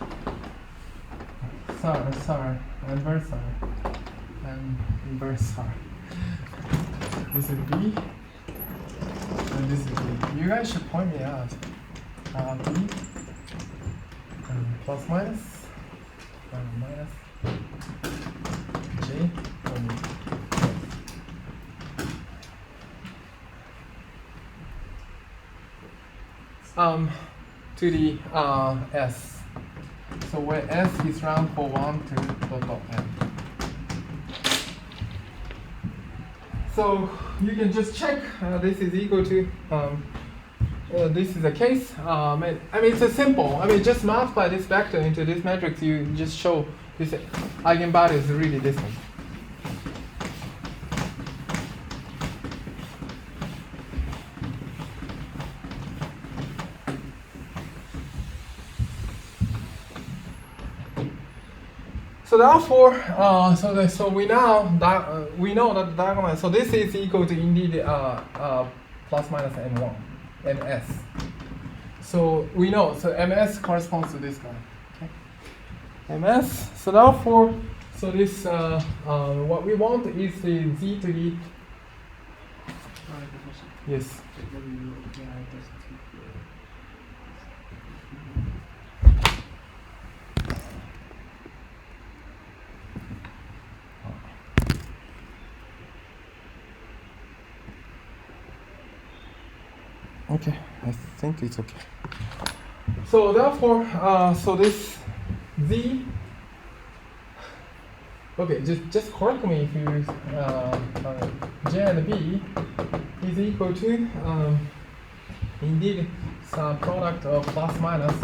Sorry. I'm very sorry. I'm very sorry. This is b, and this is b. You guys should point me out. B plus minus J omega. To the S. So where S is round for 1 to dot n. So you can just check this is equal to this is the case. I mean it's a simple. I mean just multiply this vector into this matrix. You just show this eigenvalue is really this one. So therefore, so we know that the diagonal. So this is equal to indeed plus minus m1, ms. So we know. So ms corresponds to this guy. Okay. Ms. So therefore, so this what we want is the z to the. Yes. Okay, I think it's okay. So therefore, so this z. Okay, just correct me if you j and b is equal to indeed some product of plus minus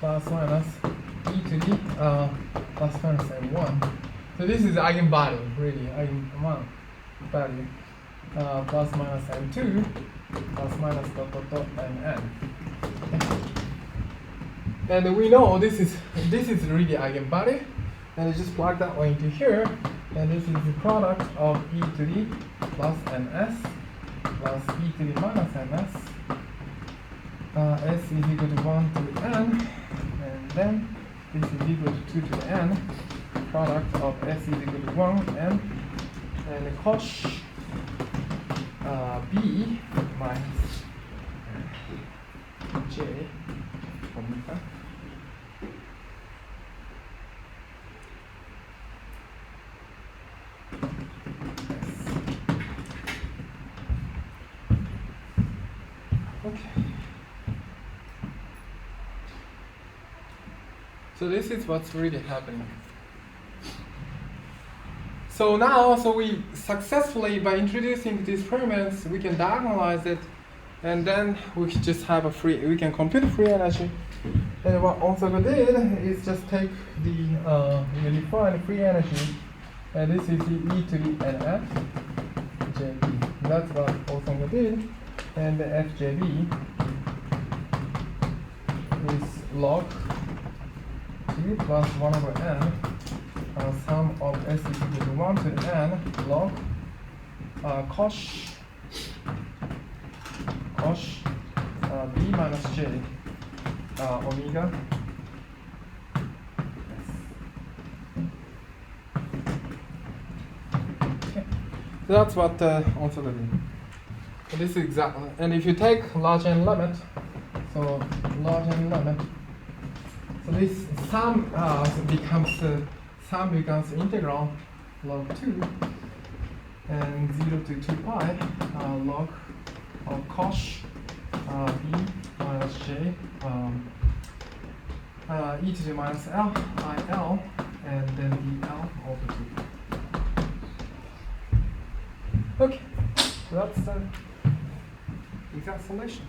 e to the plus minus m1. So this is eigenvalue, really eigenvalue plus minus m2. Plus minus dot and n. Okay. And we know this is really eigenvalue, and I just plug that one into here, and this is the product of e to the plus ns plus e to the minus ns. S is equal to 1 to n, and then this is equal to 2 to n. Product of s is equal to 1 n, and the cosh b minus J omega. Okay. So this is what's really happening. So now, we successfully, by introducing these pyramids, we can diagonalize it, and then we just have we can compute free energy. And what Onsager did is just take the unified free energy, and this is the e to the nf jb. That's what Onsager did, and the fjb is log 2 plus 1 over n. Sum of s is equal to 1 to the n log cos b minus j omega. Okay. So that's what also the so this is exactly, and if you take large n limit, so large n limit, so this sum becomes integral log 2 and 0 to 2 pi log of cos b minus j e to the minus l I l and then dl over 2. Okay, so that's the exact solution.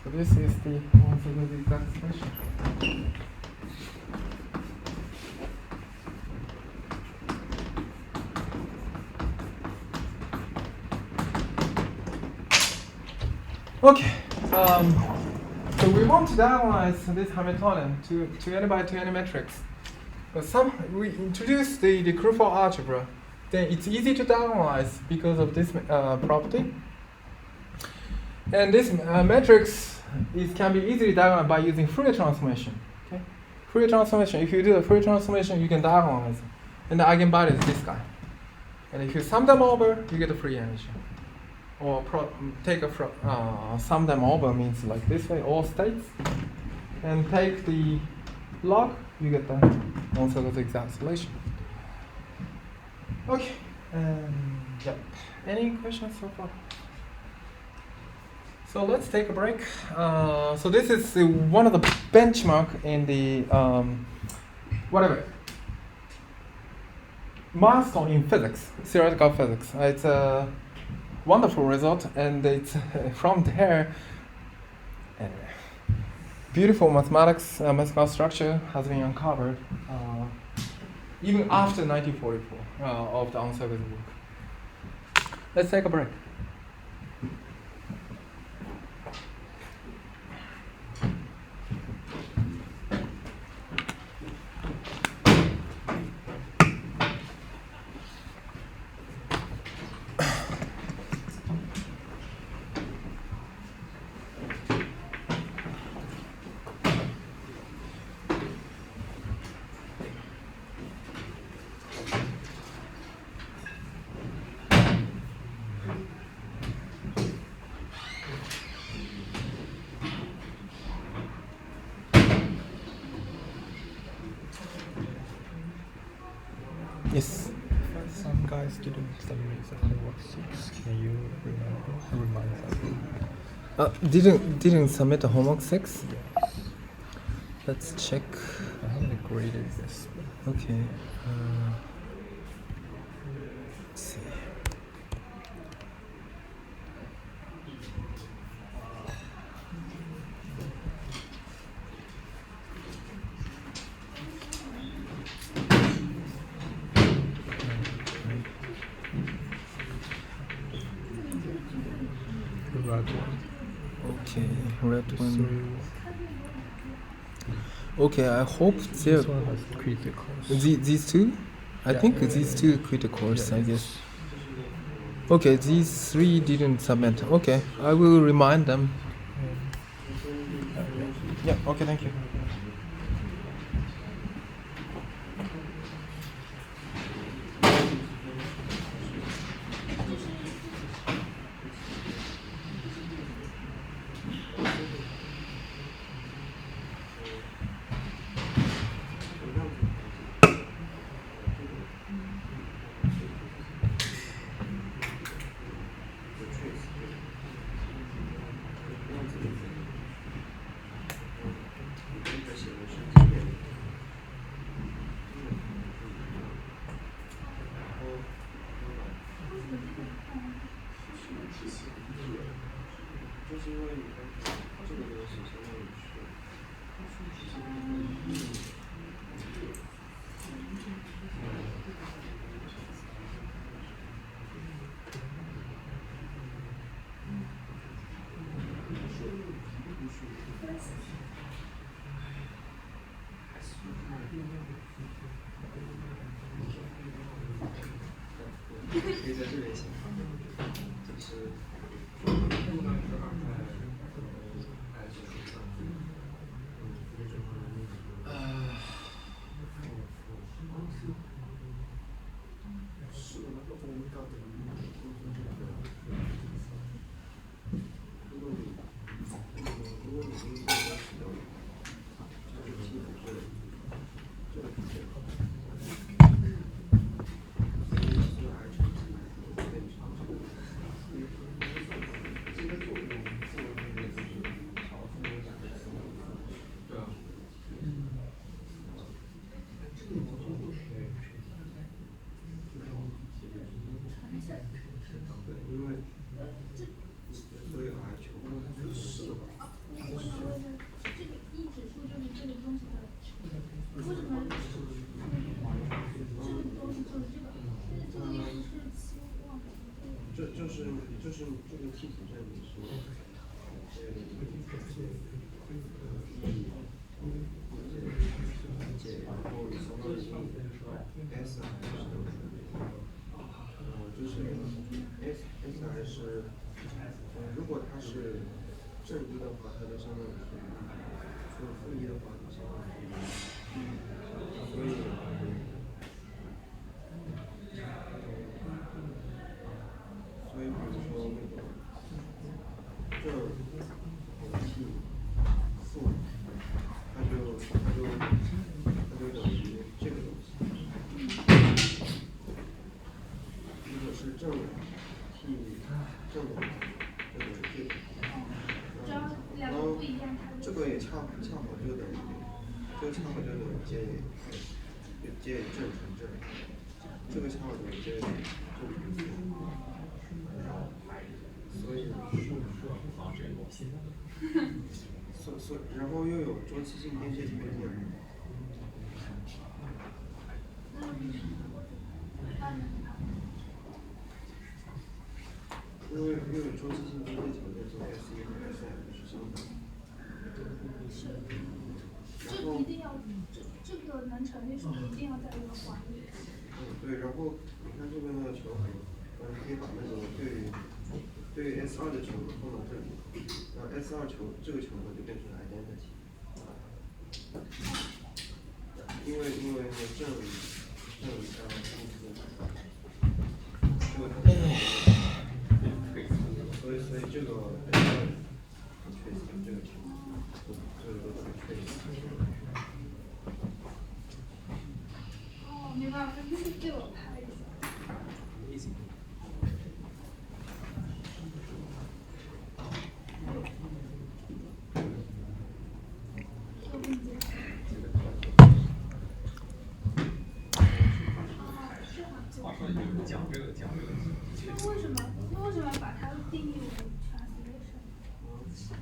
So this is the also the exact solution. Okay, so we want to diagonalize this Hamiltonian to any by any matrix. But we introduce the Krufeld algebra, then it's easy to diagonalize because of this property. And this matrix can be easily diagonalized by using Fourier transformation. Okay, Fourier transformation. If you do the Fourier transformation, you can diagonalize, and the eigenvalue is this guy. And if you sum them over, you get the free energy. Or take sum them over means like this way, all states, and take the log, you get also the exact solution. Okay, yeah. Any questions so far? So let's take a break. So this is one of the benchmark in the milestone in physics, theoretical physics. It's a wonderful result, and it's from there. Beautiful mathematics, mathematical structure has been uncovered even after 1944 of the uncertain work. Let's take a break. Yes. Some guys didn't submit the homework 6. Can you remind them? Didn't submit the homework 6? Yes. Let's check. I haven't graded this. Okay. Let's see. The red one. Okay, red one. So Okay, I hope this one has criticals. these two? I think these two criticals, I guess. Okay, these three didn't submit. Okay, I will remind them. Yeah, okay, thank you. 可以在这边写，这是。就是这个替补阵里是，然后相当于 S 就是 S 还是，如果它是正一的话，它就相当于是如果负一的话，就相当于所以。所以，比如说那个正T 负，它就等于这个东西。如果是正 T 正的话，就等于这个。然后这个也恰好就等于，这个恰好就等于接与正乘正，这个恰好等于接与正乘负。所以，然后又有周期性边界条件。因为又有周期性边界条件，所以 S 1和 S2是相等。这一定要，这个能成立，是不是一定要在一个环里？对，然后你看这边的求和，你可以把那个对于 S2的求和放到这里，然后 S2这个求和就变成 identity。因为那个正加负负，这个所以这个很确定，这个都很确定。哦，明白了，就是给我拍一下。Easy。那为什么把它定义为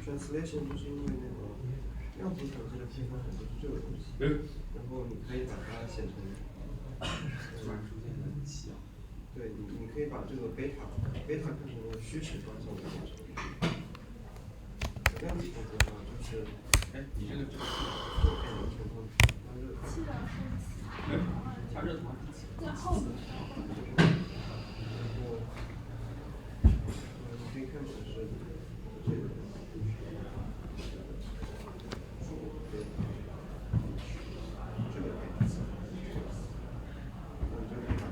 translation？translation 就是因为那个量子统计的计算就是这个东西，然后你可以把它写成，对，你可以把这个贝塔看成一个虚实方向的过程。量子统计的话就是，你这个就变成情况，加热图在后面。你可以看成是这个。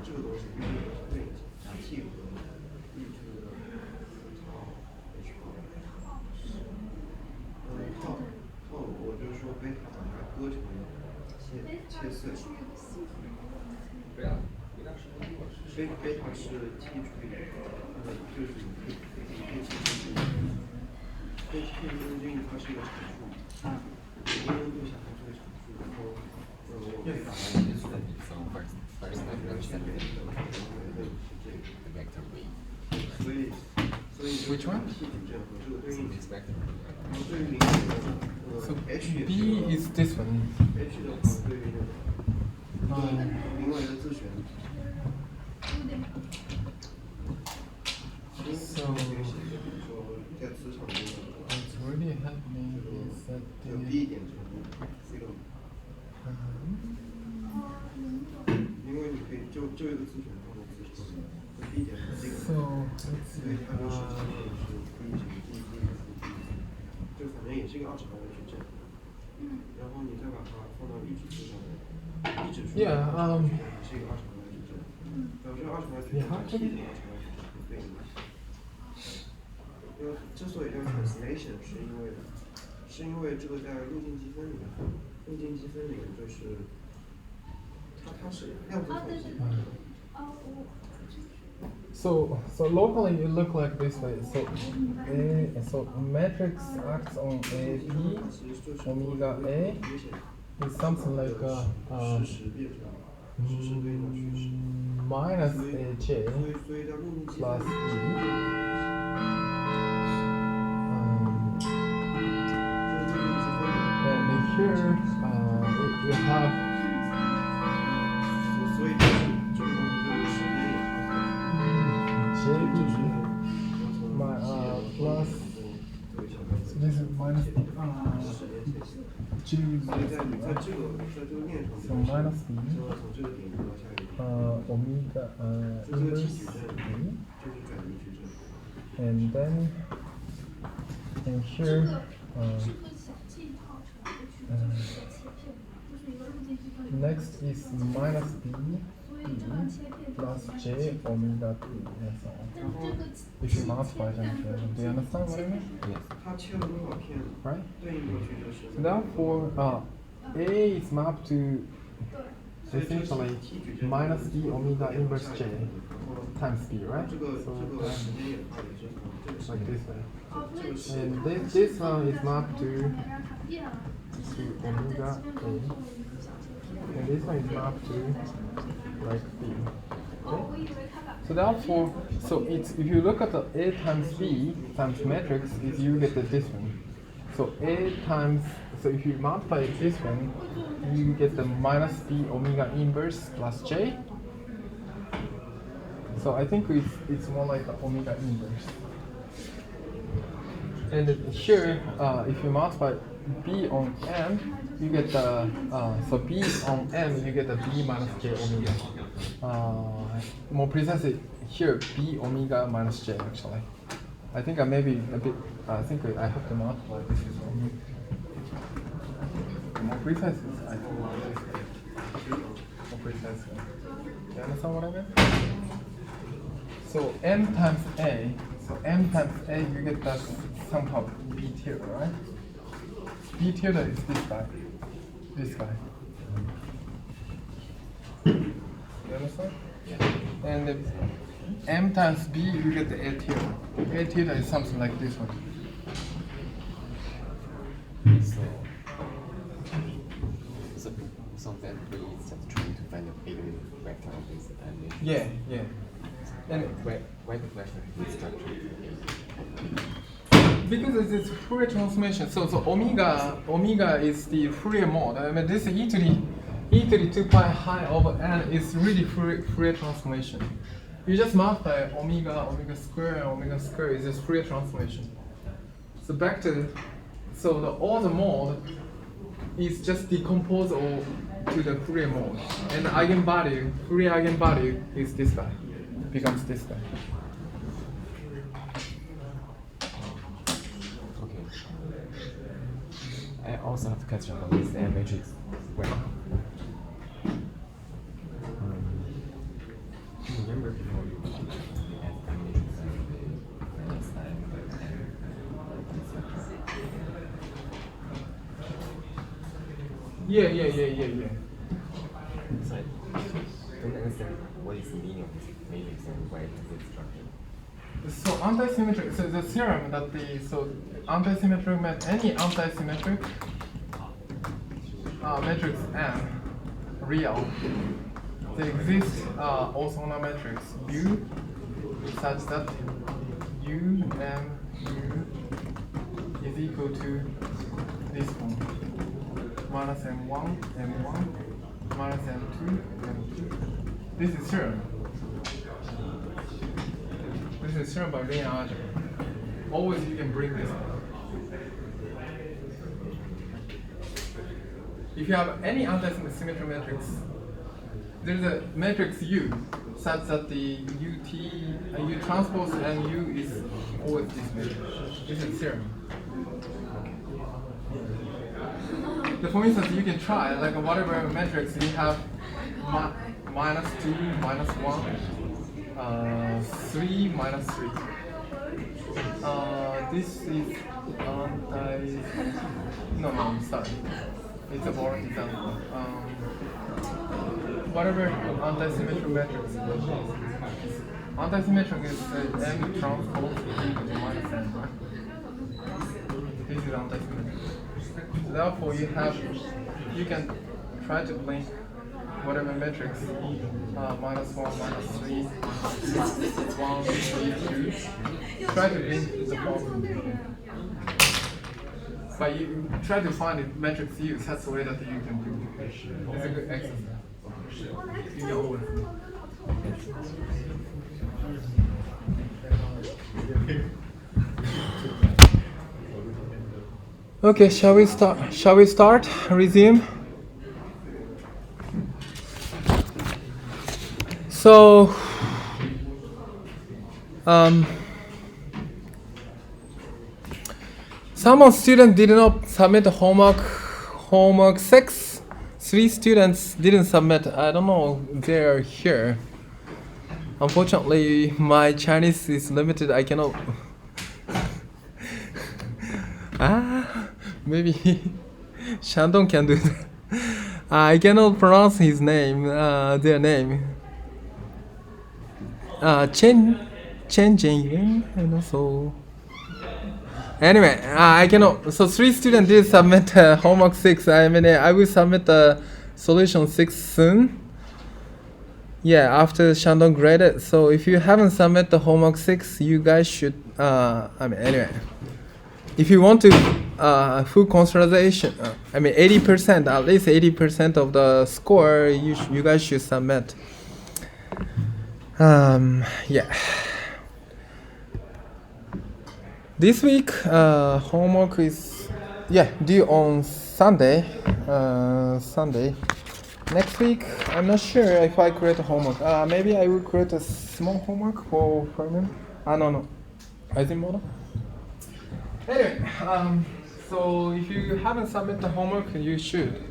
这个东西与这个对应，把 T 和 E 这个H 套我就说贝塔把它割成切碎。贝塔是 T 除以就是你可以切成对 T 中间它是一个常数，你温度下它是个常数，然后我可以把它切碎。所以 Which one? So B is this one. H 的话对于那个另外一个自旋。So在磁场中what's really happening is that B 点乘 C 的。因为你可以就一个自旋放在磁场，B P 点和这个， So let's 所以 see. 它就是相当于是 D 乘 D 就反正也是一个二次方程矩阵。然后你再把它放到一指数上面，一指数 Yeah, 也是一个二次方程矩阵。然后这个二次方程矩阵加 T 这个二次方程矩阵是对应的。因为之所以叫 translation， 是因为这个在路径积分里面，就是它是量子统计。So locally it look like this way. So matrix acts on A B omega A is something like minus AJ plus E. And here you have JB plus, so this is minus G, right? So minus B omega inverse B, and then and here next is minus B plus J omega P and so on. If you multiply them together, do you understand what I mean? Yes. Right? So therefore, A is mapped to essentially minus B omega inverse J times B, right? So like this way. And this one is mapped to omega A. And this one is mapped to like B. Okay? So therefore, if you look at the A times B times matrix, you get this one. So A times, so if you multiply this one, you get the minus B omega inverse plus J. So I think it's more like the omega inverse. And here, if you multiply B on M, you get the, so B on M, you get the B minus J omega. More precisely, here, B omega minus J actually. I think I may be a bit, I think I have to multiply this is wrong. More precisely, I think more precisely. You understand what I mean? So M times A, you get that somehow B tilde, right? B tilde is this guy. You understand? Yeah. And if M times B, you get the A tilde. A tilde is something like this one. So then B is just trying to find a hidden vector of this animation. Yeah. And why the vector is structured? because it's Fourier transformation, so omega is the Fourier mode. I mean, this e to the 2 pi high over n is really Fourier transformation. You just multiply omega square is this Fourier transformation. So back to, all the mode is just decomposed to the Fourier mode, and the Fourier eigenvalue is this guy, becomes this guy. I also have a question about this matrix square. Remember before you add the matrix minus Yeah. So I don't understand what is the meaning of this matrix and why is it structured. So anti-symmetric. So the theorem that anti-symmetric any anti-symmetric matrix M real. They exist orthogonal matrix U such that U M U is equal to this one minus M1 minus M2 M2. This is theorem. This is theorem by linear algebra. Always you can bring this up. If you have any anti-symmetric matrix, there's a matrix U such that the U transpose and U is always this matrix. This is theorem. So for instance, you can try like whatever matrix you have minus 2, minus 1, 3, minus 3. This is no, I'm sorry. It's a boring example. Whatever anti-symmetric matrix. Anti-symmetric is M transpose equal to minus n, right? This is anti-symmetric. Therefore, you can try to blend whatever matrix minus 1, minus 3, 1, 3, 2. Try to blend the form. But you try to find the matrix U such a way that you can do it. It's a good exercise. You can always do. Okay, shall we start? Resume. So, some students did not submit the homework 6. 3 students didn't submit. I don't know, they're here. Unfortunately, my Chinese is limited. I cannot. Maybe Shandong can do that. I cannot pronounce his name, their name. Chen Jinyun, and also. Anyway, I cannot. So 3 students did submit homework 6. I mean, I will submit the solution 6 soon. Yeah, after Shandong graded. So if you haven't submit the homework 6, you guys should. Anyway, if you want to full consolidation, 80%, at least 80% of the score, you guys should submit. Yeah. This week, homework is due on Sunday. Next week, I'm not sure if I create a homework. Maybe I will create a small homework for him. No. Criticalizing model. Anyway, so if you haven't submitted the homework, you should.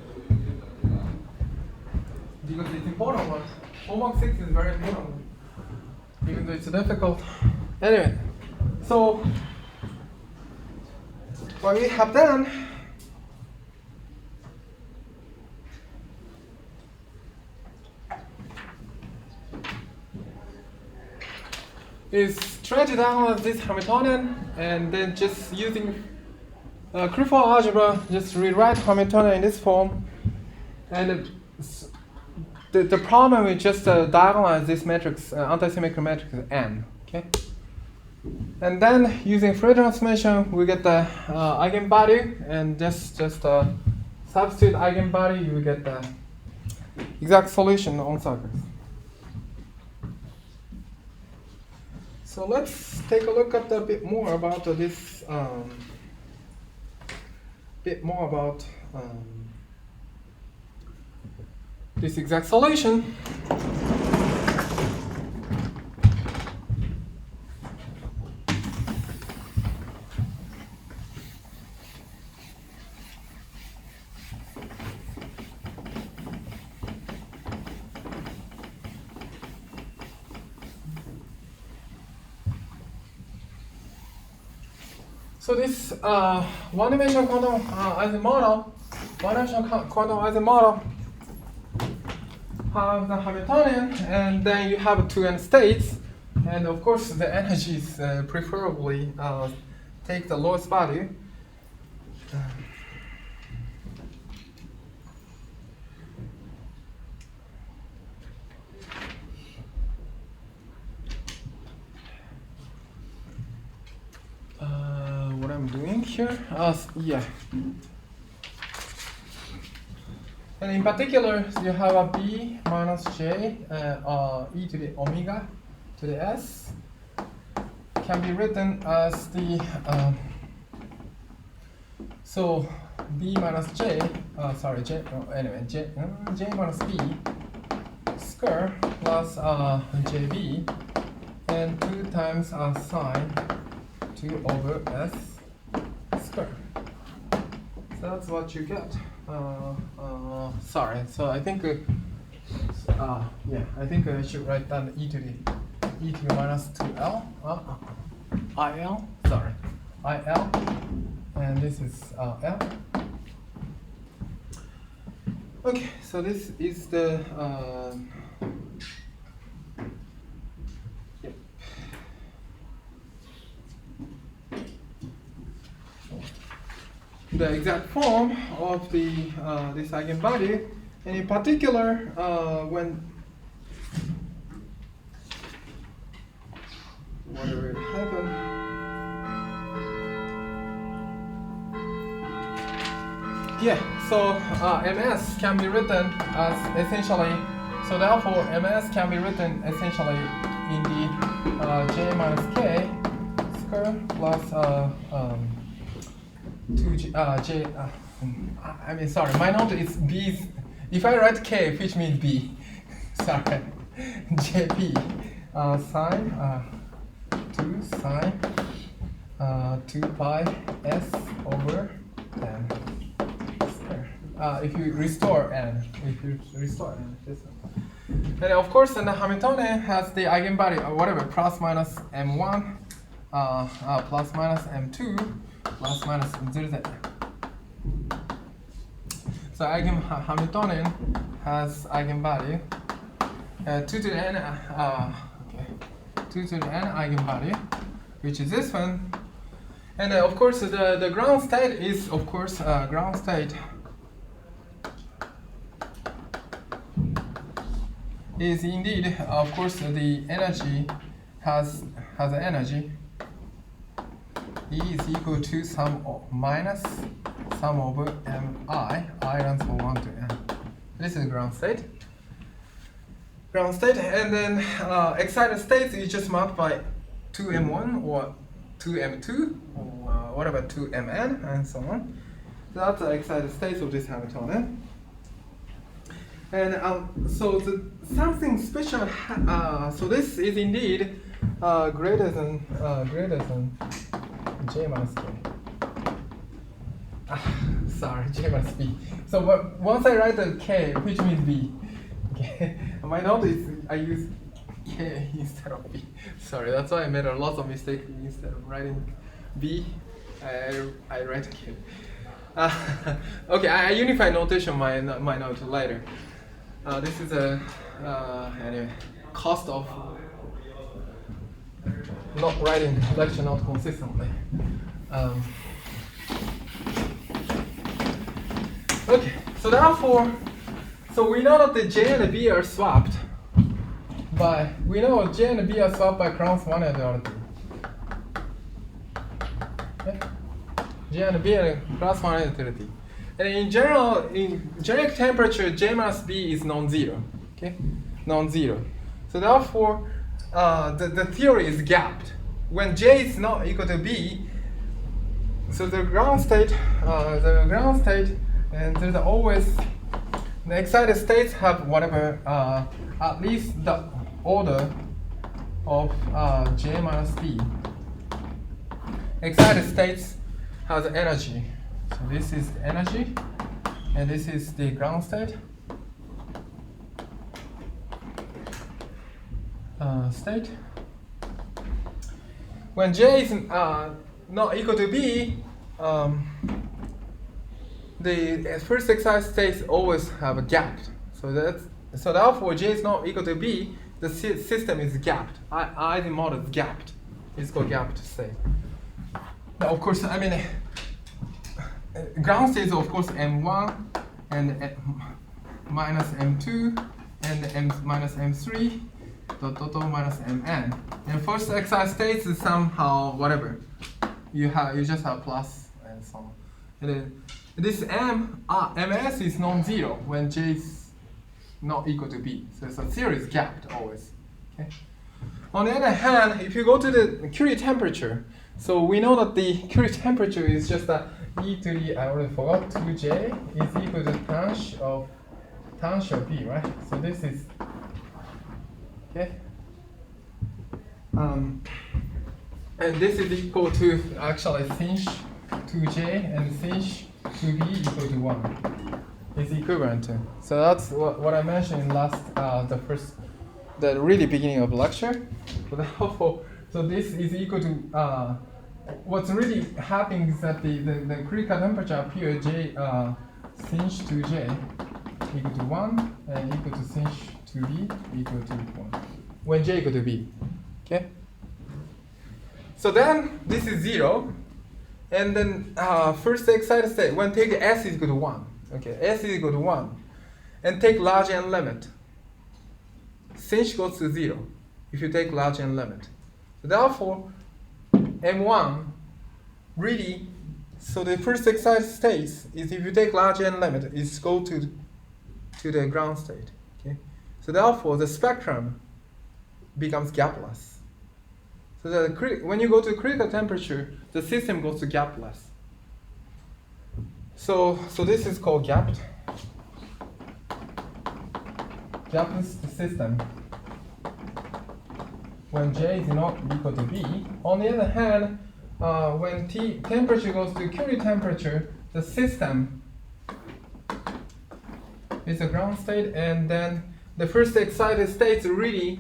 Because it's important one. Homework 6 is very important. Even though it's difficult. Anyway, so what we have done is try to diagonalize this Hamiltonian and then just using Critical algebra, just rewrite Hamiltonian in this form. And the problem is just diagonalize this matrix, anti-symmetric matrix M. Okay. And then using Fourier transformation, we get the eigenvalue, and just substitute eigenvalue, you get the exact solution on surface. So let's take a look at a bit more about this. This exact solution. So this one-dimensional quantum Ising model, have the Hamiltonian, and then you have 2n states, and of course the energies preferably take the lowest value. What I'm doing here? And in particular, you have a b minus j e to the omega to the s can be written as the so b minus j j minus b square plus JB and 2 times sine 2 over S square. So that's what you get. Sorry, so I think I think I should write down e to the minus 2l IL, sorry, IL, and this is L. Okay, so this is the yep. The exact form of the this eigenvalue, and in particular when whatever it happened. Yeah, so MS can be written as essentially, so therefore MS can be written essentially in the J minus K square plus 2J, J, I mean, sorry, my note is B. If I write K, which means B, sorry, JP sine 2 sine 2 pi S over n. If you restore n, this one. And of course, then the Hamiltonian has the eigenvalue or whatever, plus minus m1, plus minus m2, plus minus zz. So Hamiltonian has eigenvalue 2 to the n, okay, 2 to the n eigenvalue, which is this one. And of course, the ground state is of course ground state is indeed, of course, the energy has an energy. E is equal to minus sum over mi. I runs from 1 to n. This is ground state. Ground state, and then excited states is just marked by 2m1 or 2m2 or whatever 2mn and so on. So that's the excited states of this Hamiltonian. And so something special. So this is indeed greater than J minus K. Sorry, J minus B. So once I write the K, which means B. Okay. My note is I use K instead of B. Sorry, that's why I made a lot of mistakes. Instead of writing B, I write K. Okay, I unify notation my note later. This is a anyway cost of not writing lecture note consistently. Okay, so therefore, so we know that the J and the B are swapped by, we know J and B are swapped by crowns 1 and the other 2. Okay? J and B are plus 1 and 30. And in general, in generic temperature, J minus B is non-zero. Okay, non-zero. So therefore, the theory is gapped. When J is not equal to B, so the ground state, and there's always the excited states have whatever, at least the order of J minus B. Excited states has energy. So this is the energy, and this is the ground state. State. When J is not equal to B, the first excited states always have a gap. So therefore J is not equal to B, the system is gapped. The model is gapped. It's called gapped state. Now of course, I mean, ground state is of course M1 and minus M2 and M minus M3, the total minus Mn. And first excited states is somehow whatever. You just have plus and so on. And then this Ms is non-zero when J is not equal to B. So it's a series gapped always. Okay. On the other hand, if you go to the Curie temperature, so we know that the Curie temperature is just that e to the, I already forgot, 2j is equal to tanh of B, right? So this is Okay. And this is equal to actually sinh 2j and sinh 2b equal to 1. It's equivalent to. So that's what I mentioned in the really beginning of lecture. So this is equal to, what's really happening is that the critical temperature up here, J, sinh 2j equal to 1 and equal to sinh 2b equal to 1. When j equal to b, okay? So then this is 0, and then first excited state, when take s is equal to 1, okay, s is equal to 1, and take large n limit. Sinh goes to 0 if you take large n limit. So therefore, m1 really, so the first excited state is if you take large n limit, is go to the ground state. Okay, so therefore the spectrum becomes gapless. So when you go to critical temperature, the system goes to gapless. So this is called gapless system when J is not equal to B. On the other hand, when temperature goes to Curie temperature, the system is a ground state, and then the first excited states really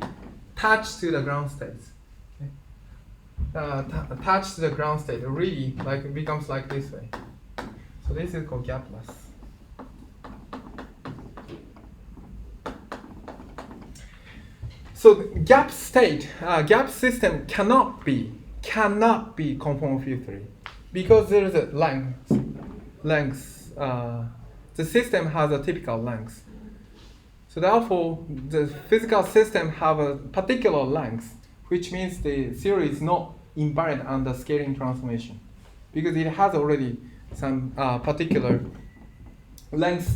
touch to the ground states. Attached to the ground state, really like it becomes like this way. So this is called gapless. So the gap state, gap system cannot be conformal field theory because there is a length. The system has a typical length. So therefore, the physical system have a particular length, which means the theory is not invariant under scaling transformation because it has already some particular length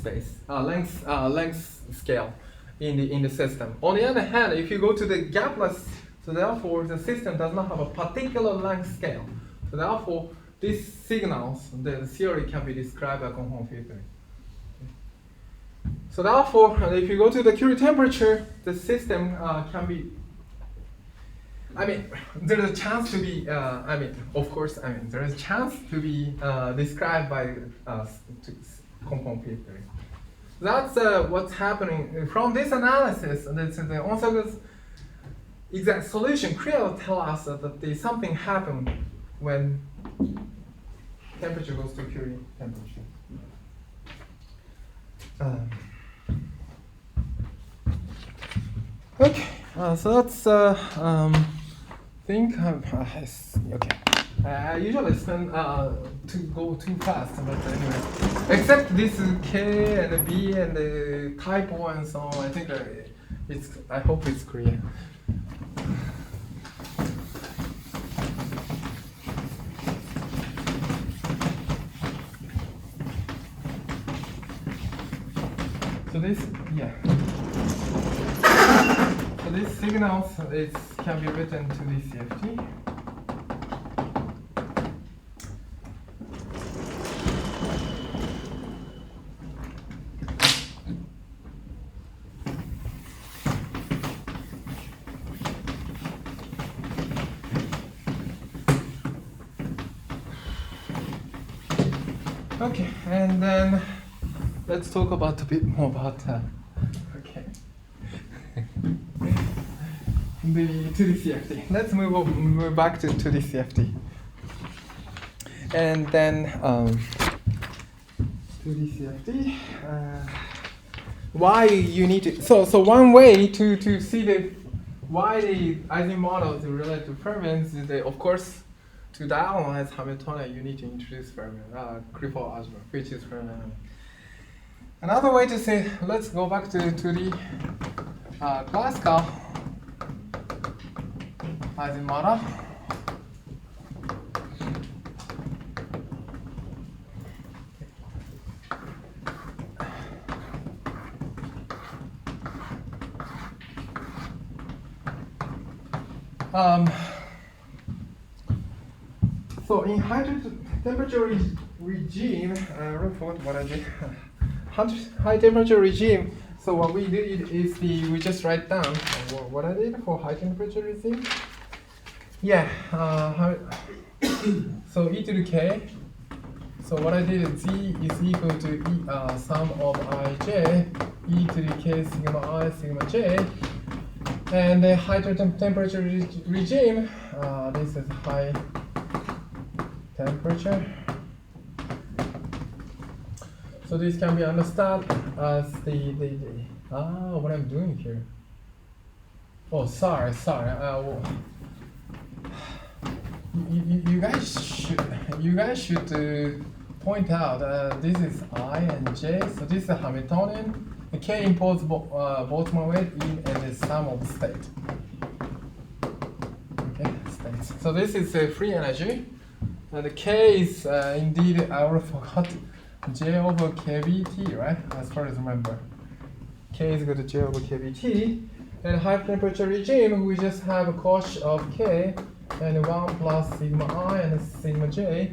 scale in the system. On the other hand, if you go to the gapless, so therefore the system does not have a particular length scale. So therefore, these signals, the theory can be described as conformal field theory. So therefore, if you go to the Curie temperature, the system can be. There is a chance to be. There is a chance to be described by conformal field theory. That's what's happening from this analysis. The Onsager's exact solution clearly tell us that something happened when temperature goes to Curie temperature. Okay, so that's okay. I usually spend to go too fast, but anyway, except this K and B and the typo and so on. I think I hope it's clear. So this, yeah. So these signals can be written to the CFT. Okay, and then let's talk about a bit more about to the CFT. Let's move back to the CFT, and then to the CFT. Why you need to? So one way to see why the Ising model is related to fermions is that, of course, to diagonalize Hamiltonian, you need to introduce fermion, Kripal algebra, which is fermion. Another way to say, let's go back to the classical Ising model. So in high temperature regime, I forgot what I did. High temperature regime. So what we did is we just write down what I did for high temperature regime. Yeah. So e to the k. So what I did is z is equal to sum of ij e to the k sigma I sigma j. And the high temperature regime, this is high temperature. So this can be understood as what I'm doing here. Oh, sorry. You guys should point out this is I and J. So this is Hamiltonian. The K imposes Boltzmann weight in and the sum of state. Okay, states. So this is free energy. The K is indeed, I already forgot, J over kBT, right? As far as I remember. K is equal to J over kBT. And high temperature regime, we just have a cosh of K and 1 plus sigma I and sigma J.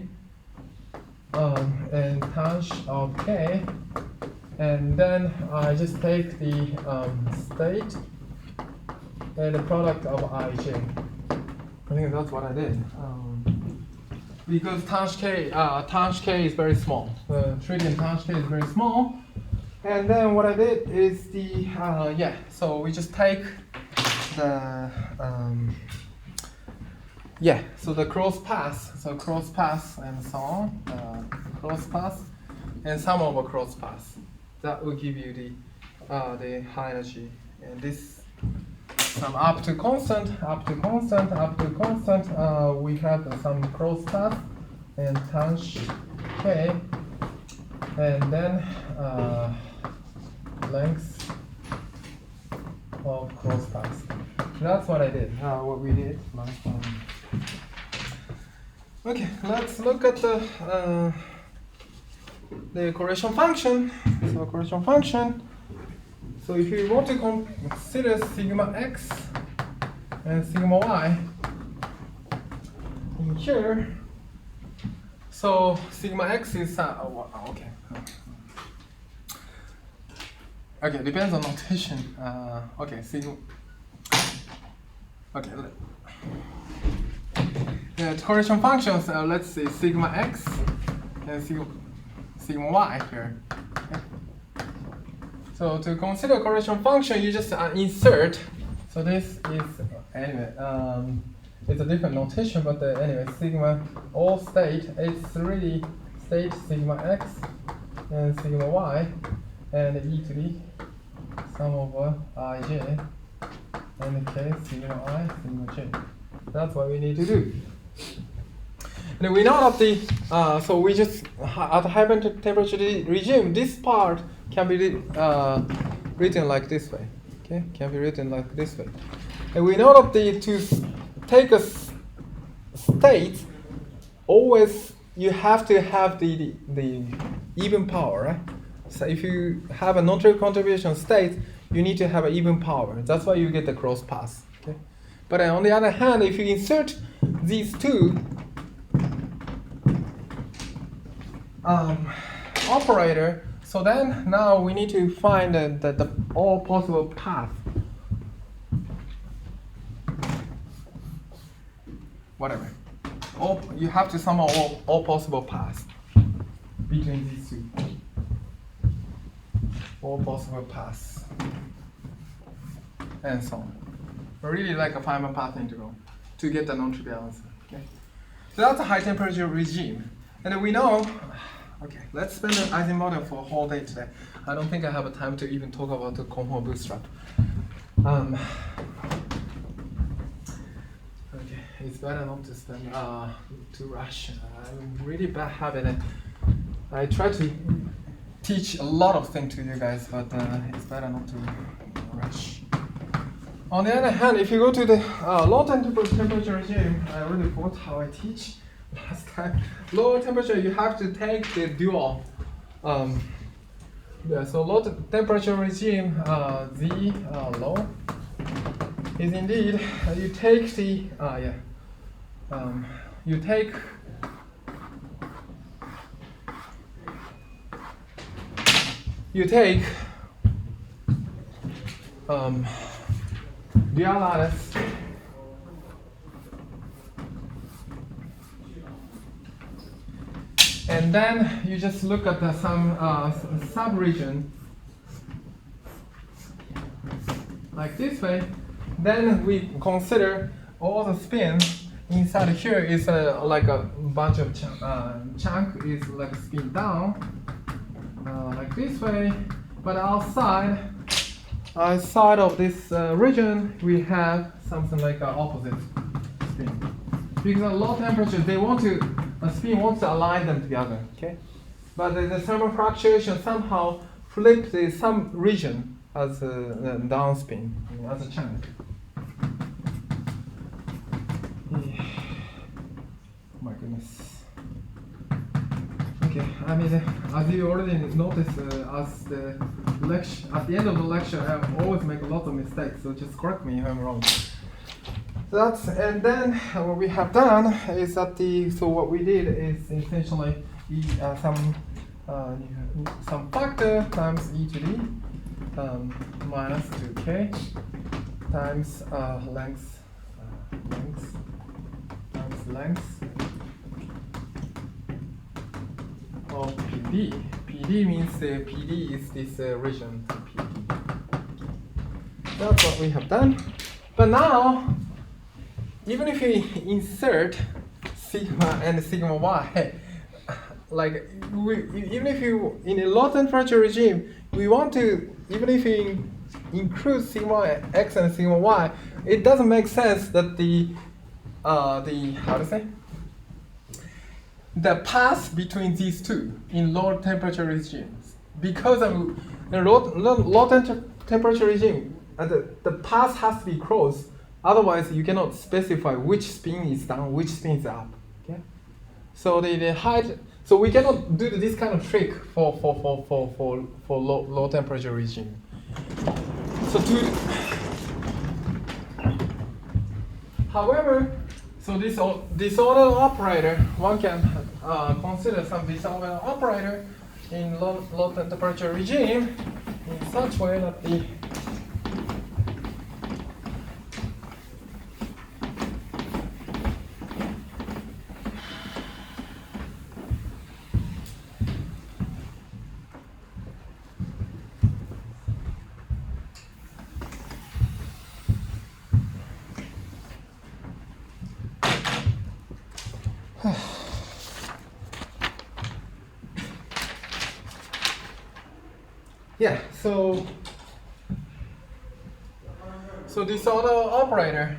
And tanh of K. And then I just take the state and the product of ij. I think that's what I did. Because tanh K is very small. The trillion tanh K is very small. And then what I did is so we just take the so the cross pass and so on, cross pass and sum over cross pass. That will give you the high energy, and this sum up to constant. We have some cross path and tanh K, and then length of cross path. That's what I did. What we did last time. Okay, let's look at the correlation function. So correlation function. So if you want to consider sigma x and sigma y in here, so sigma x is okay, depends on notation. Sigma. Okay. The correlation functions. Let's say sigma x and sigma y here. Okay. So to consider correlation function, you just insert. So this is anyway. It's a different notation, but anyway, sigma all state. It's really state sigma x and sigma y, and e to the sum over ij and the k sigma I sigma j. That's what we need to do. And we know that the so we just at the high temperature regime, this part can be written like this way. Okay, can be written like this way. And we know that to take a state, always you have to have the even power, right? So if you have a non-trivial contribution state, you need to have an even power. That's why you get the cross pass. Okay, but on the other hand, if you insert these two operator, so then now we need to find the all possible path. Whatever. You have to sum all possible paths between these two. All possible paths. And so on. Really like a Feynman path integral to get the non-trivial answer. Okay. So that's a high temperature regime. And we know, okay, let's spend an Ising model for a whole day today. I don't think I have a time to even talk about the conformal bootstrap. Okay, it's better not to spend to rush. I'm really bad habit. I try to teach a lot of things to you guys, but it's better not to rush. On the other hand, if you go to the low temperature regime, I really forgot how I teach last time. Lower temperature, you have to take the dual. So low temperature regime, Z low, is indeed you take the you take dual lattice. And then you just look at some sub-region like this way. Then we consider all the spin inside here is like a bunch of chunk is like spin down like this way. But outside of this region, we have something like an opposite spin. Because at low temperature, a spin wants to align them together, okay? But the thermal fluctuation somehow flips some region as a down spin, as a chunk. Oh my goodness. Okay, I mean, as you already noticed, at the end of the lecture, I always make a lot of mistakes, so just correct me if I'm wrong. And then what we have done is that so what we did is essentially some factor times e to d minus 2k times length of PD. PD means PD is this region. PD. That's what we have done. But now, even if you insert sigma and sigma y, like even if you in a low temperature regime, we want to, even if you include sigma x and sigma y, it doesn't make sense that the path between these two in low temperature regimes, because in a low temperature regime, the path has to be closed. Otherwise, you cannot specify which spin is down, which spin is up. Okay, so the height. So we cannot do this kind of trick for low temperature regime. So however, so this order operator, one can consider some disorder operator in low temperature regime in such way that the yeah, so this auto operator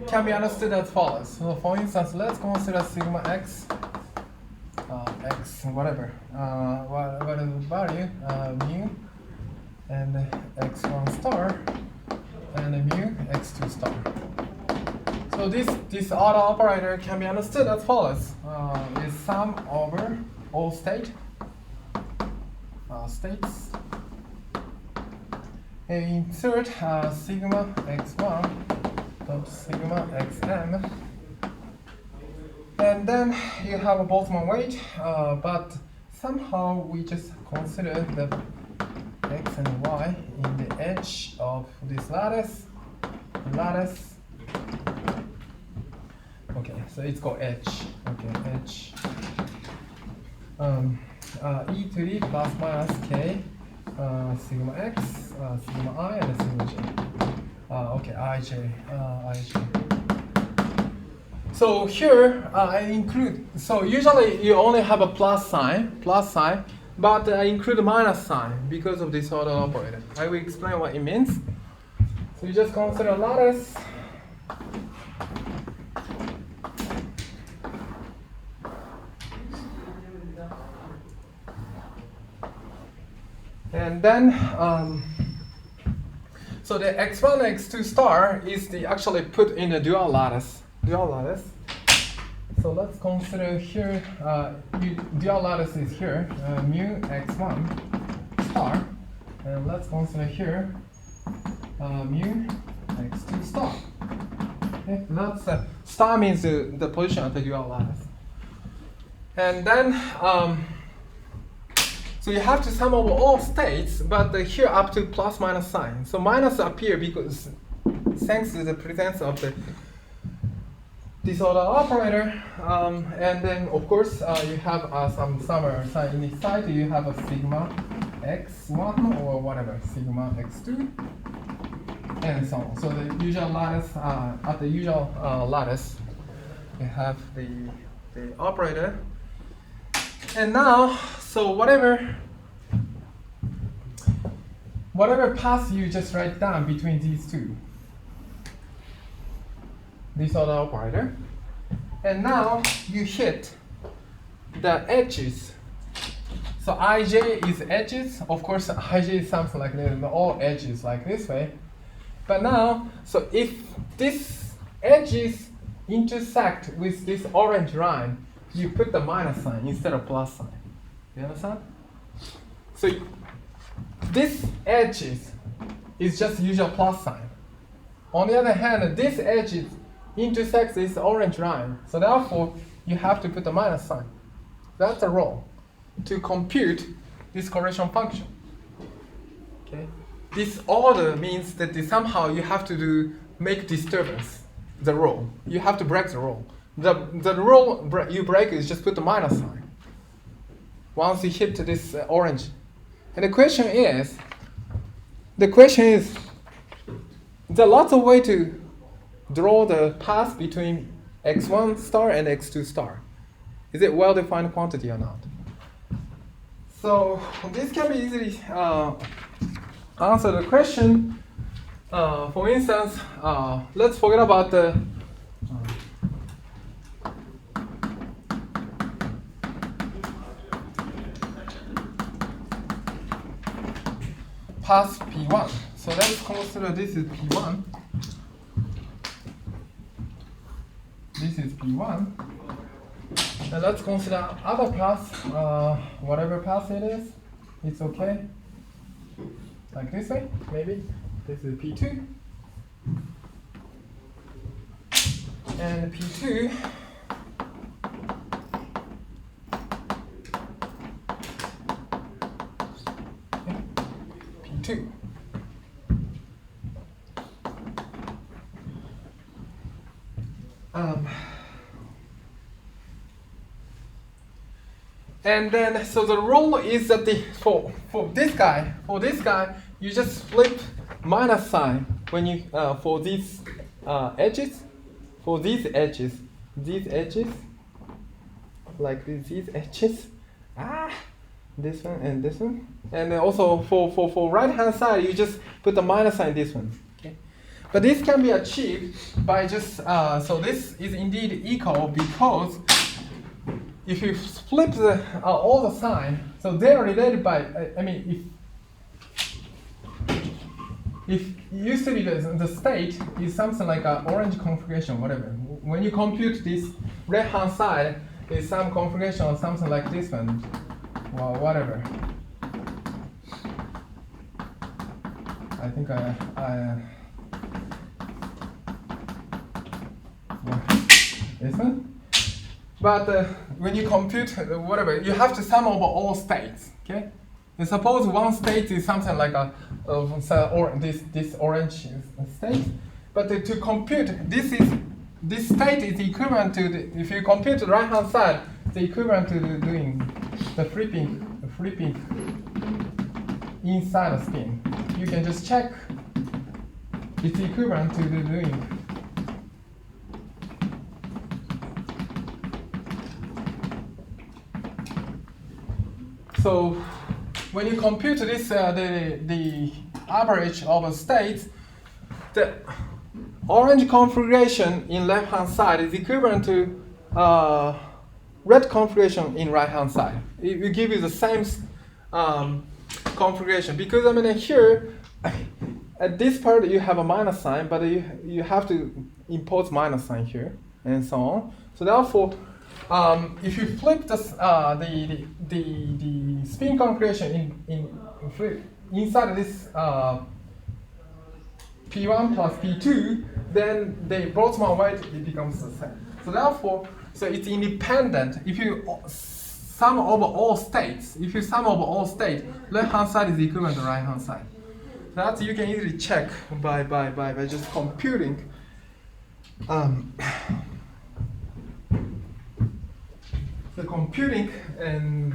can be understood as follows. So for instance, let's consider sigma x, x whatever, whatever value, mu, and x1 star, and mu x2 star. So this auto operator can be understood as follows: is sum over all states, and insert sigma x1 dot sigma xm, and then you have a Boltzmann weight, but somehow we just consider the x and y in the edge of this lattice. Okay, so it's called edge. Okay, edge. E to the plus minus k, sigma x, sigma I, and sigma j. Okay, ij. So here I include. So usually you only have a plus sign, but I include a minus sign because of this order operator. I will explain what it means. So you just consider lattice. And then, so the x1, x2 star is actually put in a dual lattice. So let's consider here, dual lattice is here, mu x1 star, and let's consider here, mu x2 star. Okay, that's star means the position of the dual lattice. And then, So you have to sum over all states, but here up to plus minus sign. So minus appear because thanks to the presence of the disorder operator, and then of course you have some summary sign in the side. You have a sigma x1 or whatever, sigma x2, and so on. So the usual lattice, at the usual lattice, you have the operator. And now, so whatever path you just write down between these two, this other operator, and now you hit the edges. So ij is edges. Of course, ij is something like this, all edges like this way. But now, so if this edges intersect with this orange line, you put the minus sign instead of plus sign. You understand? So this edges is just usual plus sign. On the other hand, this edges intersects this orange line. So therefore, you have to put the minus sign. That's the rule to compute this correlation function. Okay? This order means that somehow you have to make disturbance, the rule. You have to break the rule. The rule you break is just put the minus sign once you hit this orange. And the question is, there are lots of ways to draw the path between x1 star and x2 star. Is it well-defined quantity or not? So this can be easily answer the question. For instance, let's forget about the path P1. So let's consider this is P1. This is P1. And let's consider other paths, whatever path it is, it's okay. Like this way, maybe. This is P2. And P2. P2. And then, so the rule is that for this guy, you just flip minus sign when you for these edges, like these edges, this one and this one, and then also for right hand side, you just put the minus sign this one. Okay, but this can be achieved by just so this is indeed equal because if you flip all the sign, so they are related by, I mean, if it used to be the state is something like an orange configuration, whatever. When you compute this right-hand side, is some configuration or something like this one, well, whatever. I think this one. But when you compute whatever, you have to sum over all states. Okay. And suppose one state is something like this orange state, but to compute this state is equivalent to if you compute the right hand side, it's equivalent to doing the flipping inside a spin. You can just check it's equivalent to doing. So when you compute this, the average of a state, the orange configuration in left-hand side is equivalent to red configuration in right-hand side. It will give you the same configuration because I mean here at this part you have a minus sign, but you have to impose minus sign here and so on. So therefore, if you flip the spin configuration inside this P1 plus P2, then the Boltzmann weight it becomes the same. So therefore, so it's independent. If you sum over all states. If you sum over all states, left hand side is equivalent to right hand side. That you can easily check by just computing. The computing and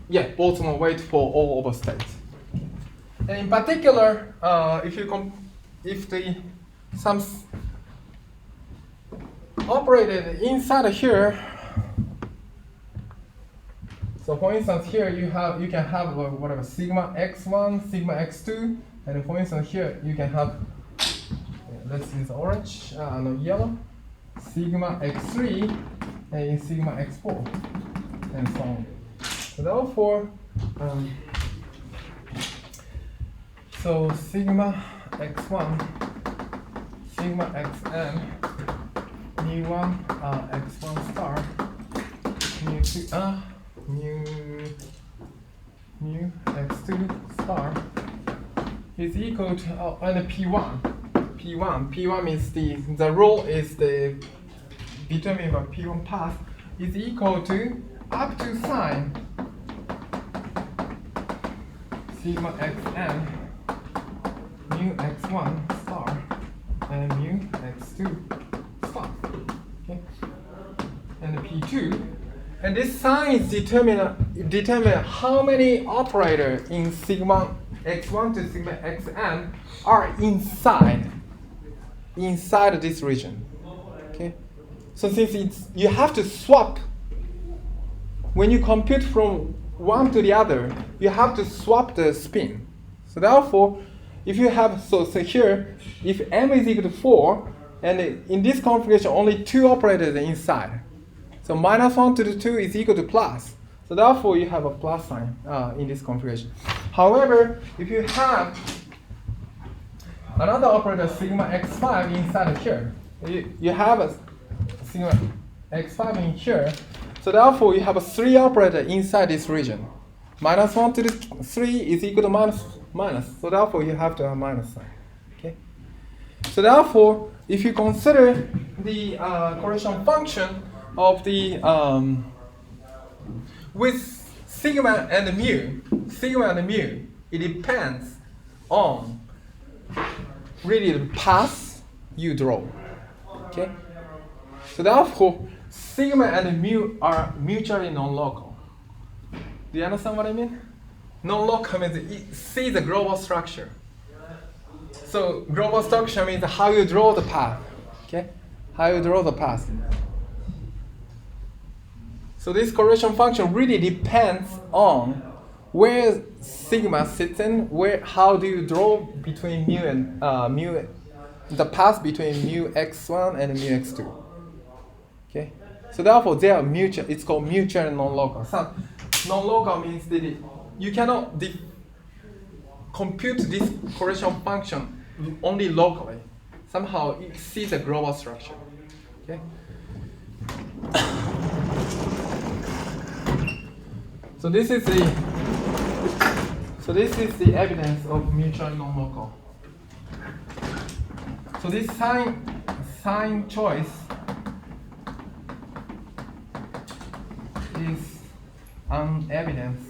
Boltzmann weight for all over states. And in particular, if the sums operated inside here. So for instance, here you can have whatever sigma x1, sigma x2, and for instance here you can have let's use orange, no yellow, sigma x3 and sigma x4, and so on. So therefore, so sigma x1, sigma xn, mu1 x1 star, mu2 mu x2 star is equal to and P1 means the rule is the determined by P1 path is equal to up to sine sigma xn mu x1 star and mu x2 star. Okay, and P2. And this sign is determine how many operators in sigma x1 to sigma xn are inside this region. Okay, so since you have to swap when you compute from one to the other, you have to swap the spin. So therefore, if you have so here, if m is equal to 4, and in this configuration only 2 operators are inside. So -1 to the 2 is equal to plus. So therefore, you have a plus sign in this configuration. However, if you have another operator sigma x5 inside here, you have a sigma x5 in here. So therefore, you have a 3 operator inside this region. -1 to the 3 is equal to minus. So therefore, you have to have minus sign. Okay. So therefore, if you consider the correlation function of the with sigma and mu, it depends on really the path you draw. Okay. So therefore, sigma and mu are mutually non-local. Do you understand what I mean? Non-local means see the global structure. So global structure means how you draw the path. Okay, how you draw the path. So this correlation function really depends on where sigma sits in, how do you draw between mu and the path between mu x1 and mu x2. Okay, so therefore they are mutual. It's called mutual and non-local. So non-local means that you cannot compute this correlation function only locally. Somehow it sees the global structure. Okay. So this is the evidence of mutual non-local. So this sign choice is an evidence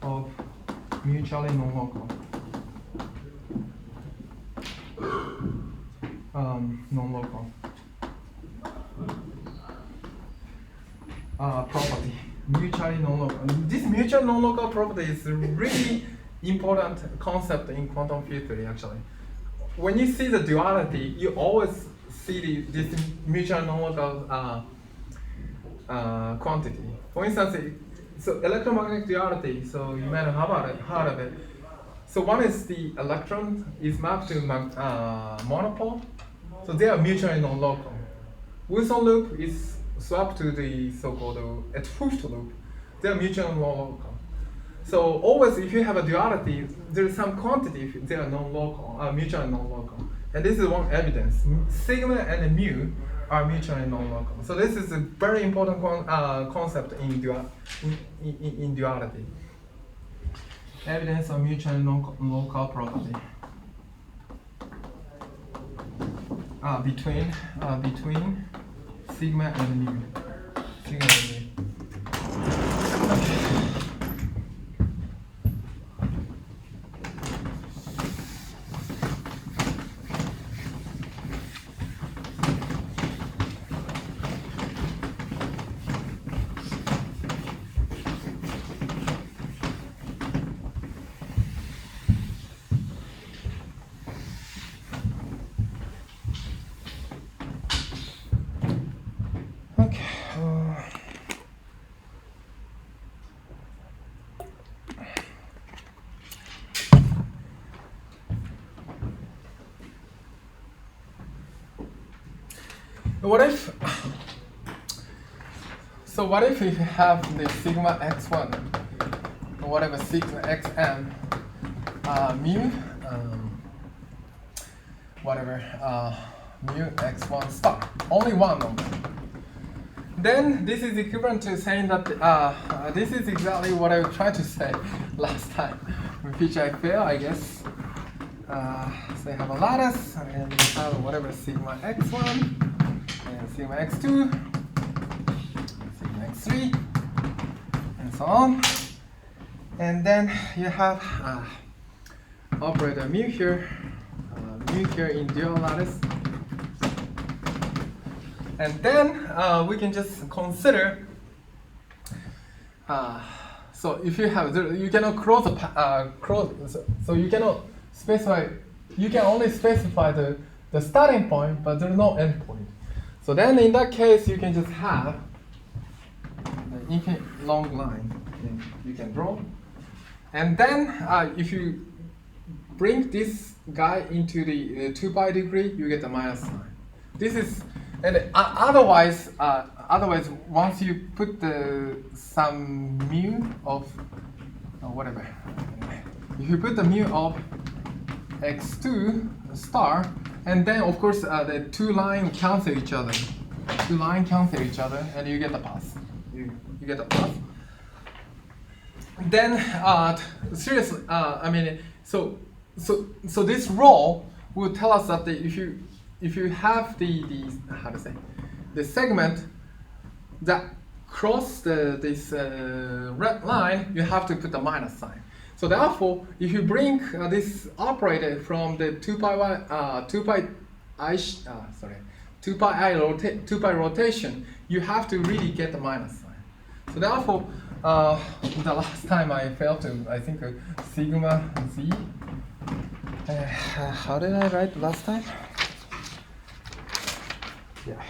of mutually non-local. Non-local property, mutually non-local. This mutual non-local property is a really important concept in quantum field theory. Actually, when you see the duality, you always see this mutual non-local quantity. For instance, so electromagnetic duality. So you might have heard of it. So one is the electron is mapped to monopole. So they are mutually non-local. Wilson loop is swapped to the so-called at Hooft loop. They are mutually non-local. So always, if you have a duality, there is some quantity if they are non-local, mutually non-local. And this is one evidence. Sigma and mu are mutually non-local. So this is a very important concept in duality. Evidence of mutually non-local property. between sigma and mu. Sigma and mu. Okay. What if we have the sigma x1, or whatever sigma xm, mu, mu x1 star, only one of them. Then this is equivalent to saying that this is exactly what I was trying to say last time, which I failed, I guess. So you have a lattice, and you have whatever sigma x1, and sigma x2, sigma x3, and so on. And then you have operator mu here in dual lattice. And then we can just consider. So if you have, you cannot cross the so you cannot specify. You can only specify the starting point, but there's no end point. So then in that case, you can just have an infinite long line you can draw. And then if you bring this guy into the 2 pi degree, you get the minus sign. This is, and otherwise once you put some mu of whatever, if you put the mu of x2 star, and then of course the two lines cancel each other. And you get the path. You get the path. Then seriously, I mean, so this rule will tell us that if you have the how to say, the segment that cross this red line, you have to put the minus sign. So therefore, if you bring this operator from the 2 pi rotation, you have to really get the minus sign. So therefore, the last time I failed to, I think sigma z. How did I write last time? Yeah.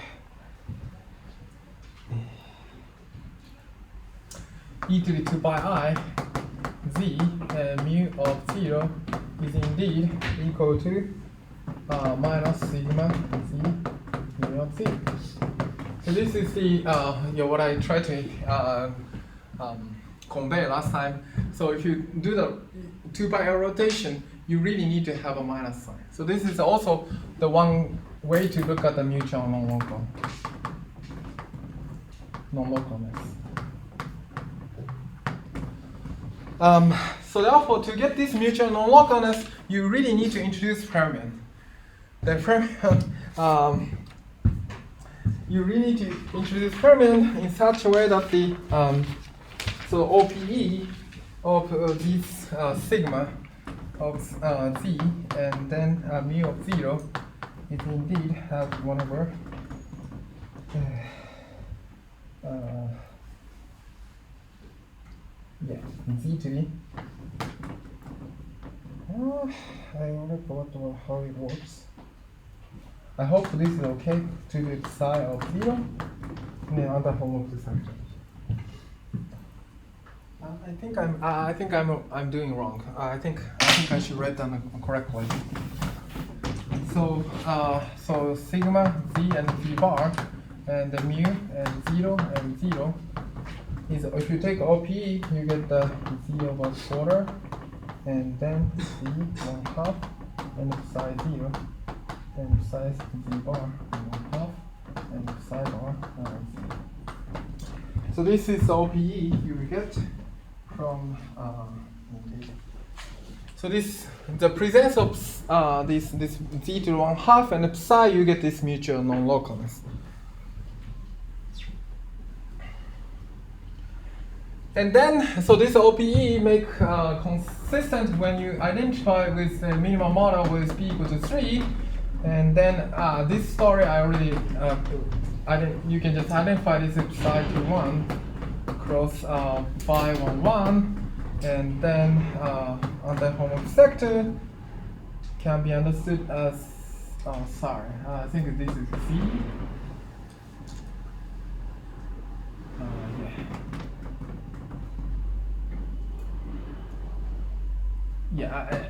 E to the 2 pi I z mu of 0 is indeed equal to minus sigma z mu of 0. So this is the what I tried to convey last time. So if you do the 2 pi rotation, you really need to have a minus sign. So this is also the one way to look at the mutual non-localness. So therefore, to get this mutual non-localness, you really need to introduce fermion. The fermion, you really need to introduce fermion in such a way that the so OPE of this sigma of z and then mu of 0 is indeed have 1 over z to the I already forgot how it works. I hope this is okay to the psi of 0 in the other homologous factor. I think I'm doing wrong. I think I should write down correctly. So so sigma z and z bar and the mu and 0 is, if you take OPE, you get the z over quarter and then z 1/2 and psi 0 and psi z bar 1/2 and psi bar 0. So this is OPE you will get from So this the presence of this z to the 1/2 and psi, you get this mutual non-localness. And then, so this OPE make consistent when you identify with the minimal model with p equal to 3. And then this story I already, you can just identify this psi to 1 across phi 1, 1. And then anti-homologue sector can be understood as, I think this is C.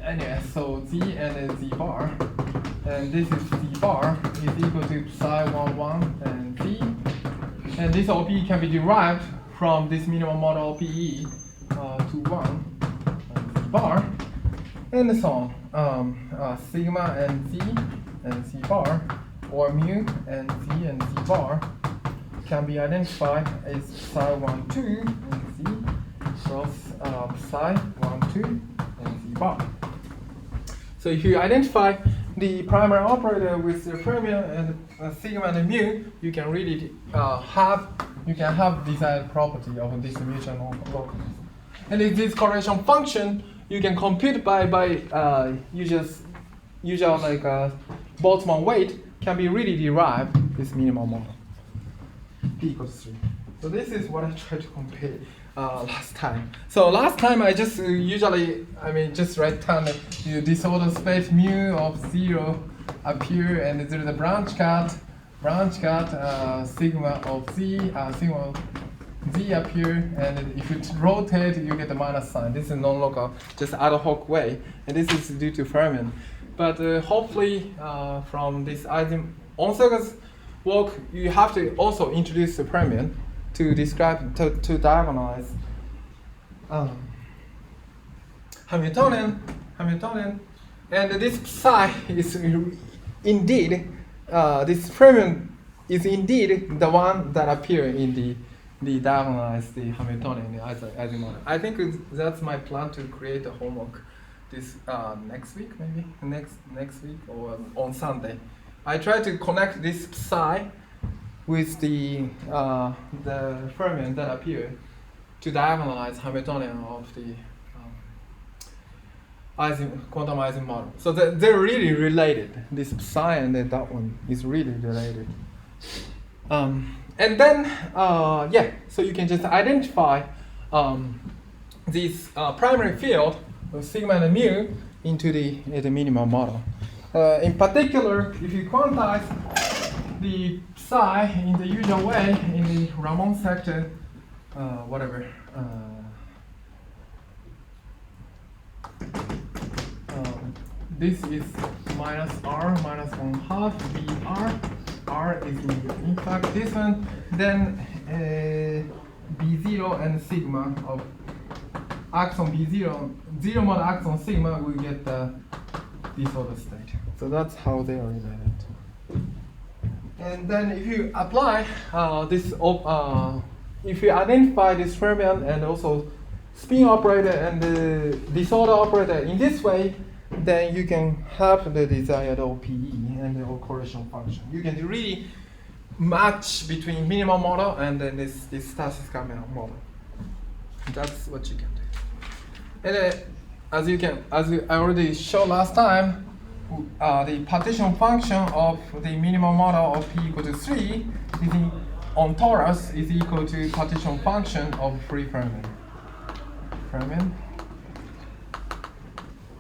Anyway, so Z and Z bar, and this is Z bar is equal to psi 1, 1 and Z, and this OPE can be derived from this minimal model OPE to 1 and Z bar, and so on. Sigma and Z bar, or mu and Z bar can be identified as psi 1, 2 and Z cross psi 1, 2 and Z bar. So if you identify the primary operator with the fermion and sigma and mu, you can really have desired property of this mutual localness. And in this correlation function, you can compute by usual like Boltzmann weight can be really derived this minimal model. P equals 3. So this is what I tried to compare last time. So last time I just just write down this order space mu of 0 appear, and there is a branch cut sigma of z, sigma of z appear, and if you rotate, you get the minus sign. This is non-local, just ad hoc way, and this is due to fermion. But hopefully, from this Onsager's work, you have to also introduce the fermion to describe, to diagonalize Hamiltonian, and this psi is indeed, this fermion is indeed the one that appear in the diagonalized the Hamiltonian azimuth. I think that's my plan to create a homework this next week, maybe next week or on Sunday. I try to connect this psi with the fermion that appear to diagonalize Hamiltonian of the quantum Ising model. So they're really related. This psi and then that one is really related. And then, so you can just identify this primary field of sigma and mu into the minimal model. In particular, if you quantize the psi in the usual way in the Ramon sector, this is minus r minus 1/2 br. R is in fact this one. Then b0 and sigma of axon b0, 0 mod axon sigma, we get the disorder state. So that's how they are related. And then if you apply if you identify this fermion and also spin operator and the disorder operator in this way, then you can have the desired OPE and the correlation function. You can really match between minimal model and then this statistical model. That's what you can do. And as I already showed last time, the partition function of the minimal model of P equal to 3 on torus is equal to partition function of free fermion.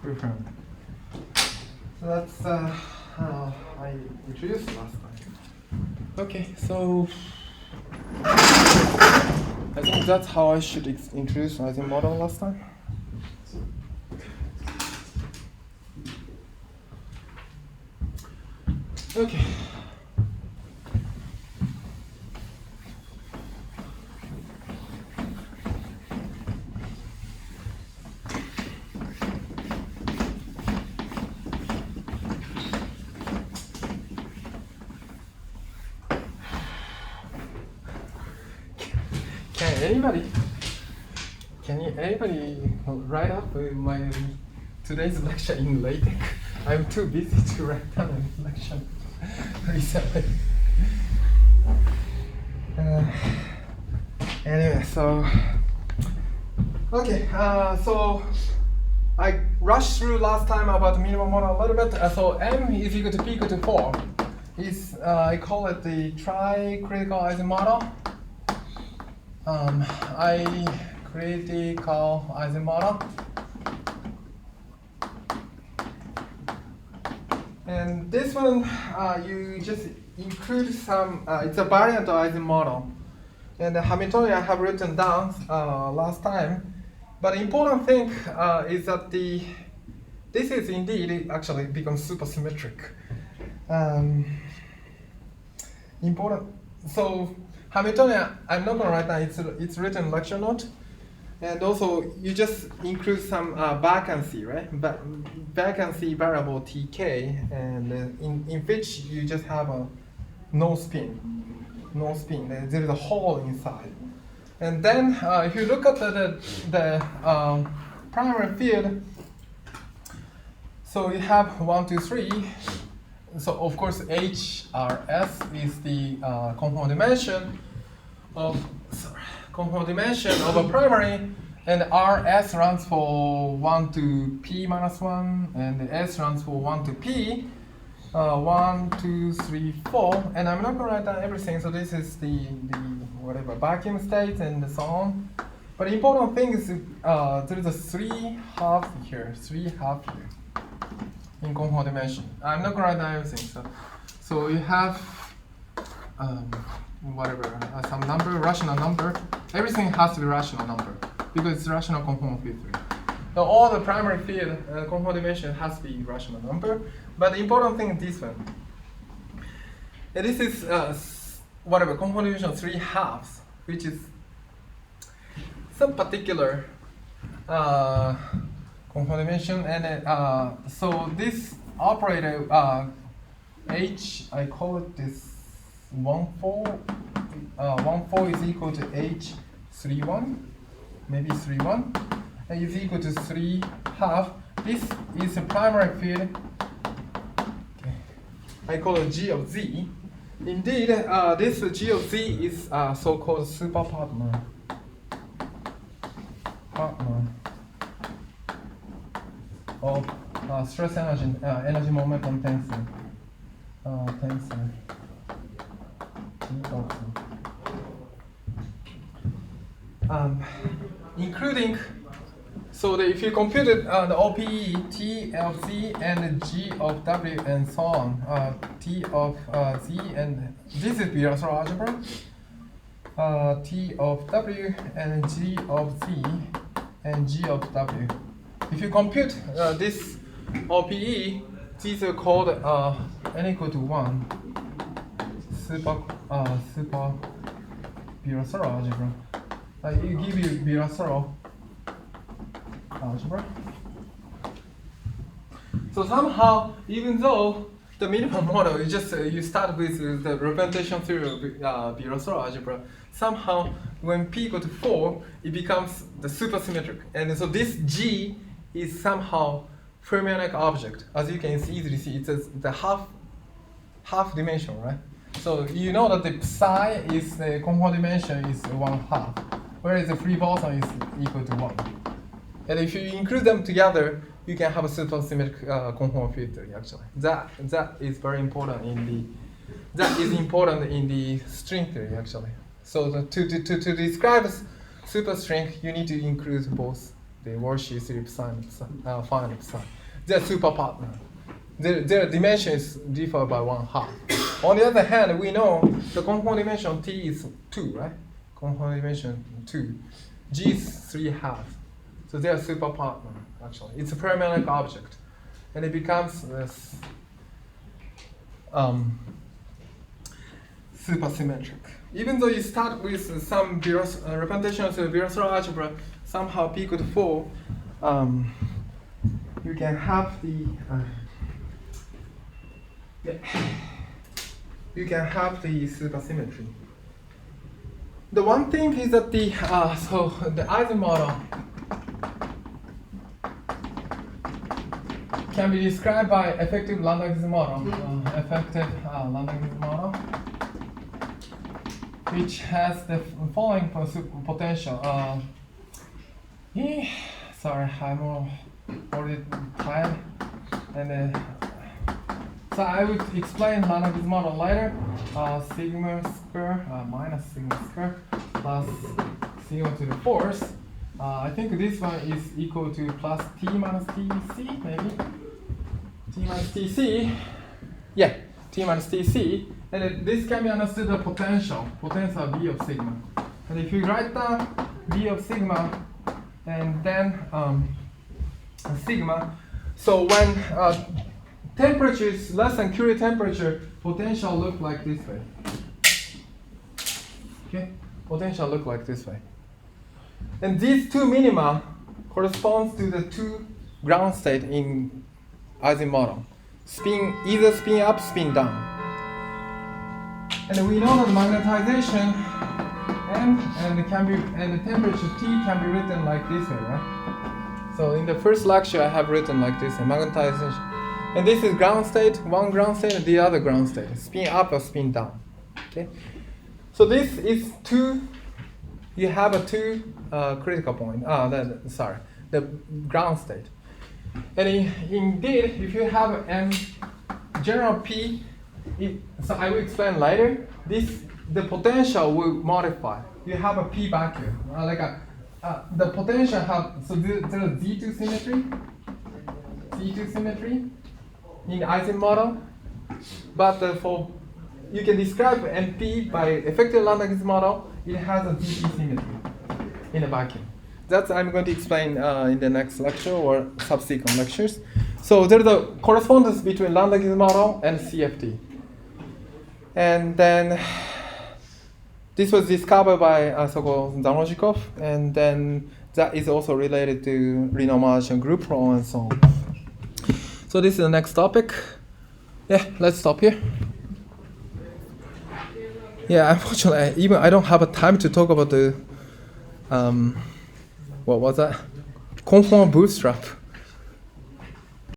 Free fermion. So that's I introduced last time. Okay, so I think that's how I should introduce Ising model last time. Okay. Can anybody write up my today's lecture in LaTeX. I'm too busy to write down a lecture recently. Anyway, so okay, so I rushed through last time about the minimum model a little bit. So M is equal to P equal to 4. I call it the criticalizing model. Criticalizing model. And this one, you just include some, it's a variant Ising model. And the Hamiltonian I have written down last time. But the important thing is that this is indeed, it actually becomes supersymmetric. Important. So Hamiltonian, I'm not going to write down, it's written in lecture note. And also, you just include some vacancy, right? Vacancy variable tk, and in which you just have a no spin. There is a hole inside. And then, if you look at the primary field, so you have 1, 2, 3. So of course, HRS is the conformal dimension of a primary, and RS runs for 1 to P minus 1, and the S runs for 1 to P. 1, 2, 3, 4, and I'm not going to write down everything. So this is the whatever vacuum state and so on. But the important thing is there is a 3 halves here in conformal dimension. I'm not going to write down everything. So you have whatever some number, rational number. Everything has to be rational number because it's rational conformal field 3. So all the primary field conformal dimension has to be rational number. But the important thing is this one. And this is whatever conformal dimension 3 halves, which is some particular conformal dimension. And so this operator H, I call it this 1,4. 1,4 is equal to H31, maybe 3,1. And is equal to 3 half. This is a primary field. Okay. I call it G of Z. Indeed, this G of Z is so-called super partner of stress energy energy momentum tensor. G of Z. Including. So if you compute it, the OPE, T of Z and G of W and so on, T of Z and this is bilateral algebra, T of W and G of Z and G of W. If you compute this OPE, these are called n equal to 1 super bilateral algebra. It give you bilateral algebra. So somehow, even though the minimum model is just you start with the representation theory of bilateral algebra, somehow when p equal to 4, it becomes the supersymmetric, and so this G is somehow fermionic object. As you can easily see, it's the half dimension, right? So you know that the psi is the conformal dimension is 1/2, whereas the free boson is equal to 1. And if you include them together, you can have a supersymmetric conformal field theory. Actually, that is very important in the string theory. Actually, so to describe superstring, you need to include both the worldsheet theory psi and finite psi. They're super partner. Their dimensions differ by 1/2. On the other hand, we know the conformal dimension T is 2, right? Conformal dimension 2. G is 3/2. So they are super partner, actually. It's a fermionic object. And it becomes this supersymmetric. Even though you start with some representation of the bilateral algebra, somehow p equal to 4, you can have the supersymmetry. The one thing is that the Ising model can be described by effective Landau-Gibbs model. Effective Landau-Gibbs model, which has the following potential. Sorry, I'm already tired. And so I would explain Landau-Gibbs model later. Sigma square minus sigma square plus sigma to the fourth. I think this one is equal to plus t minus tc, maybe. T minus tc. Yeah, t minus tc. And this can be understood the potential V of sigma. And if you write down V of sigma and then sigma, so when temperature is less than Curie temperature, potential look like this way. Okay, potential look like this way. And these two minima corresponds to the two ground state in Ising model. Either spin up, spin down. And we know that magnetization and the temperature T can be written like this way, right? So in the first lecture I have written like this, magnetization. And this is ground state, one ground state and the other ground state. Spin up or spin down. Okay? So this is two. You have a two critical point. The ground state. And indeed, if you have m general P, so I will explain later. The potential will modify. You have a P vacuum, the potential have there's a Z2 symmetry in Ising model, but you can describe MP by effective Landau-Gibbs model. It has a Z2 symmetry in a vacuum. That's I'm going to explain in the next lecture or subsequent lectures. So there's a correspondence between Landau-Gibbs model and CFT. And then this was discovered by so-called Zanozhikov, and then that is also related to renormalization group law and so on. So this is the next topic. Yeah, let's stop here. Yeah, unfortunately, even I don't have a time to talk about the what was that? Conformal bootstrap.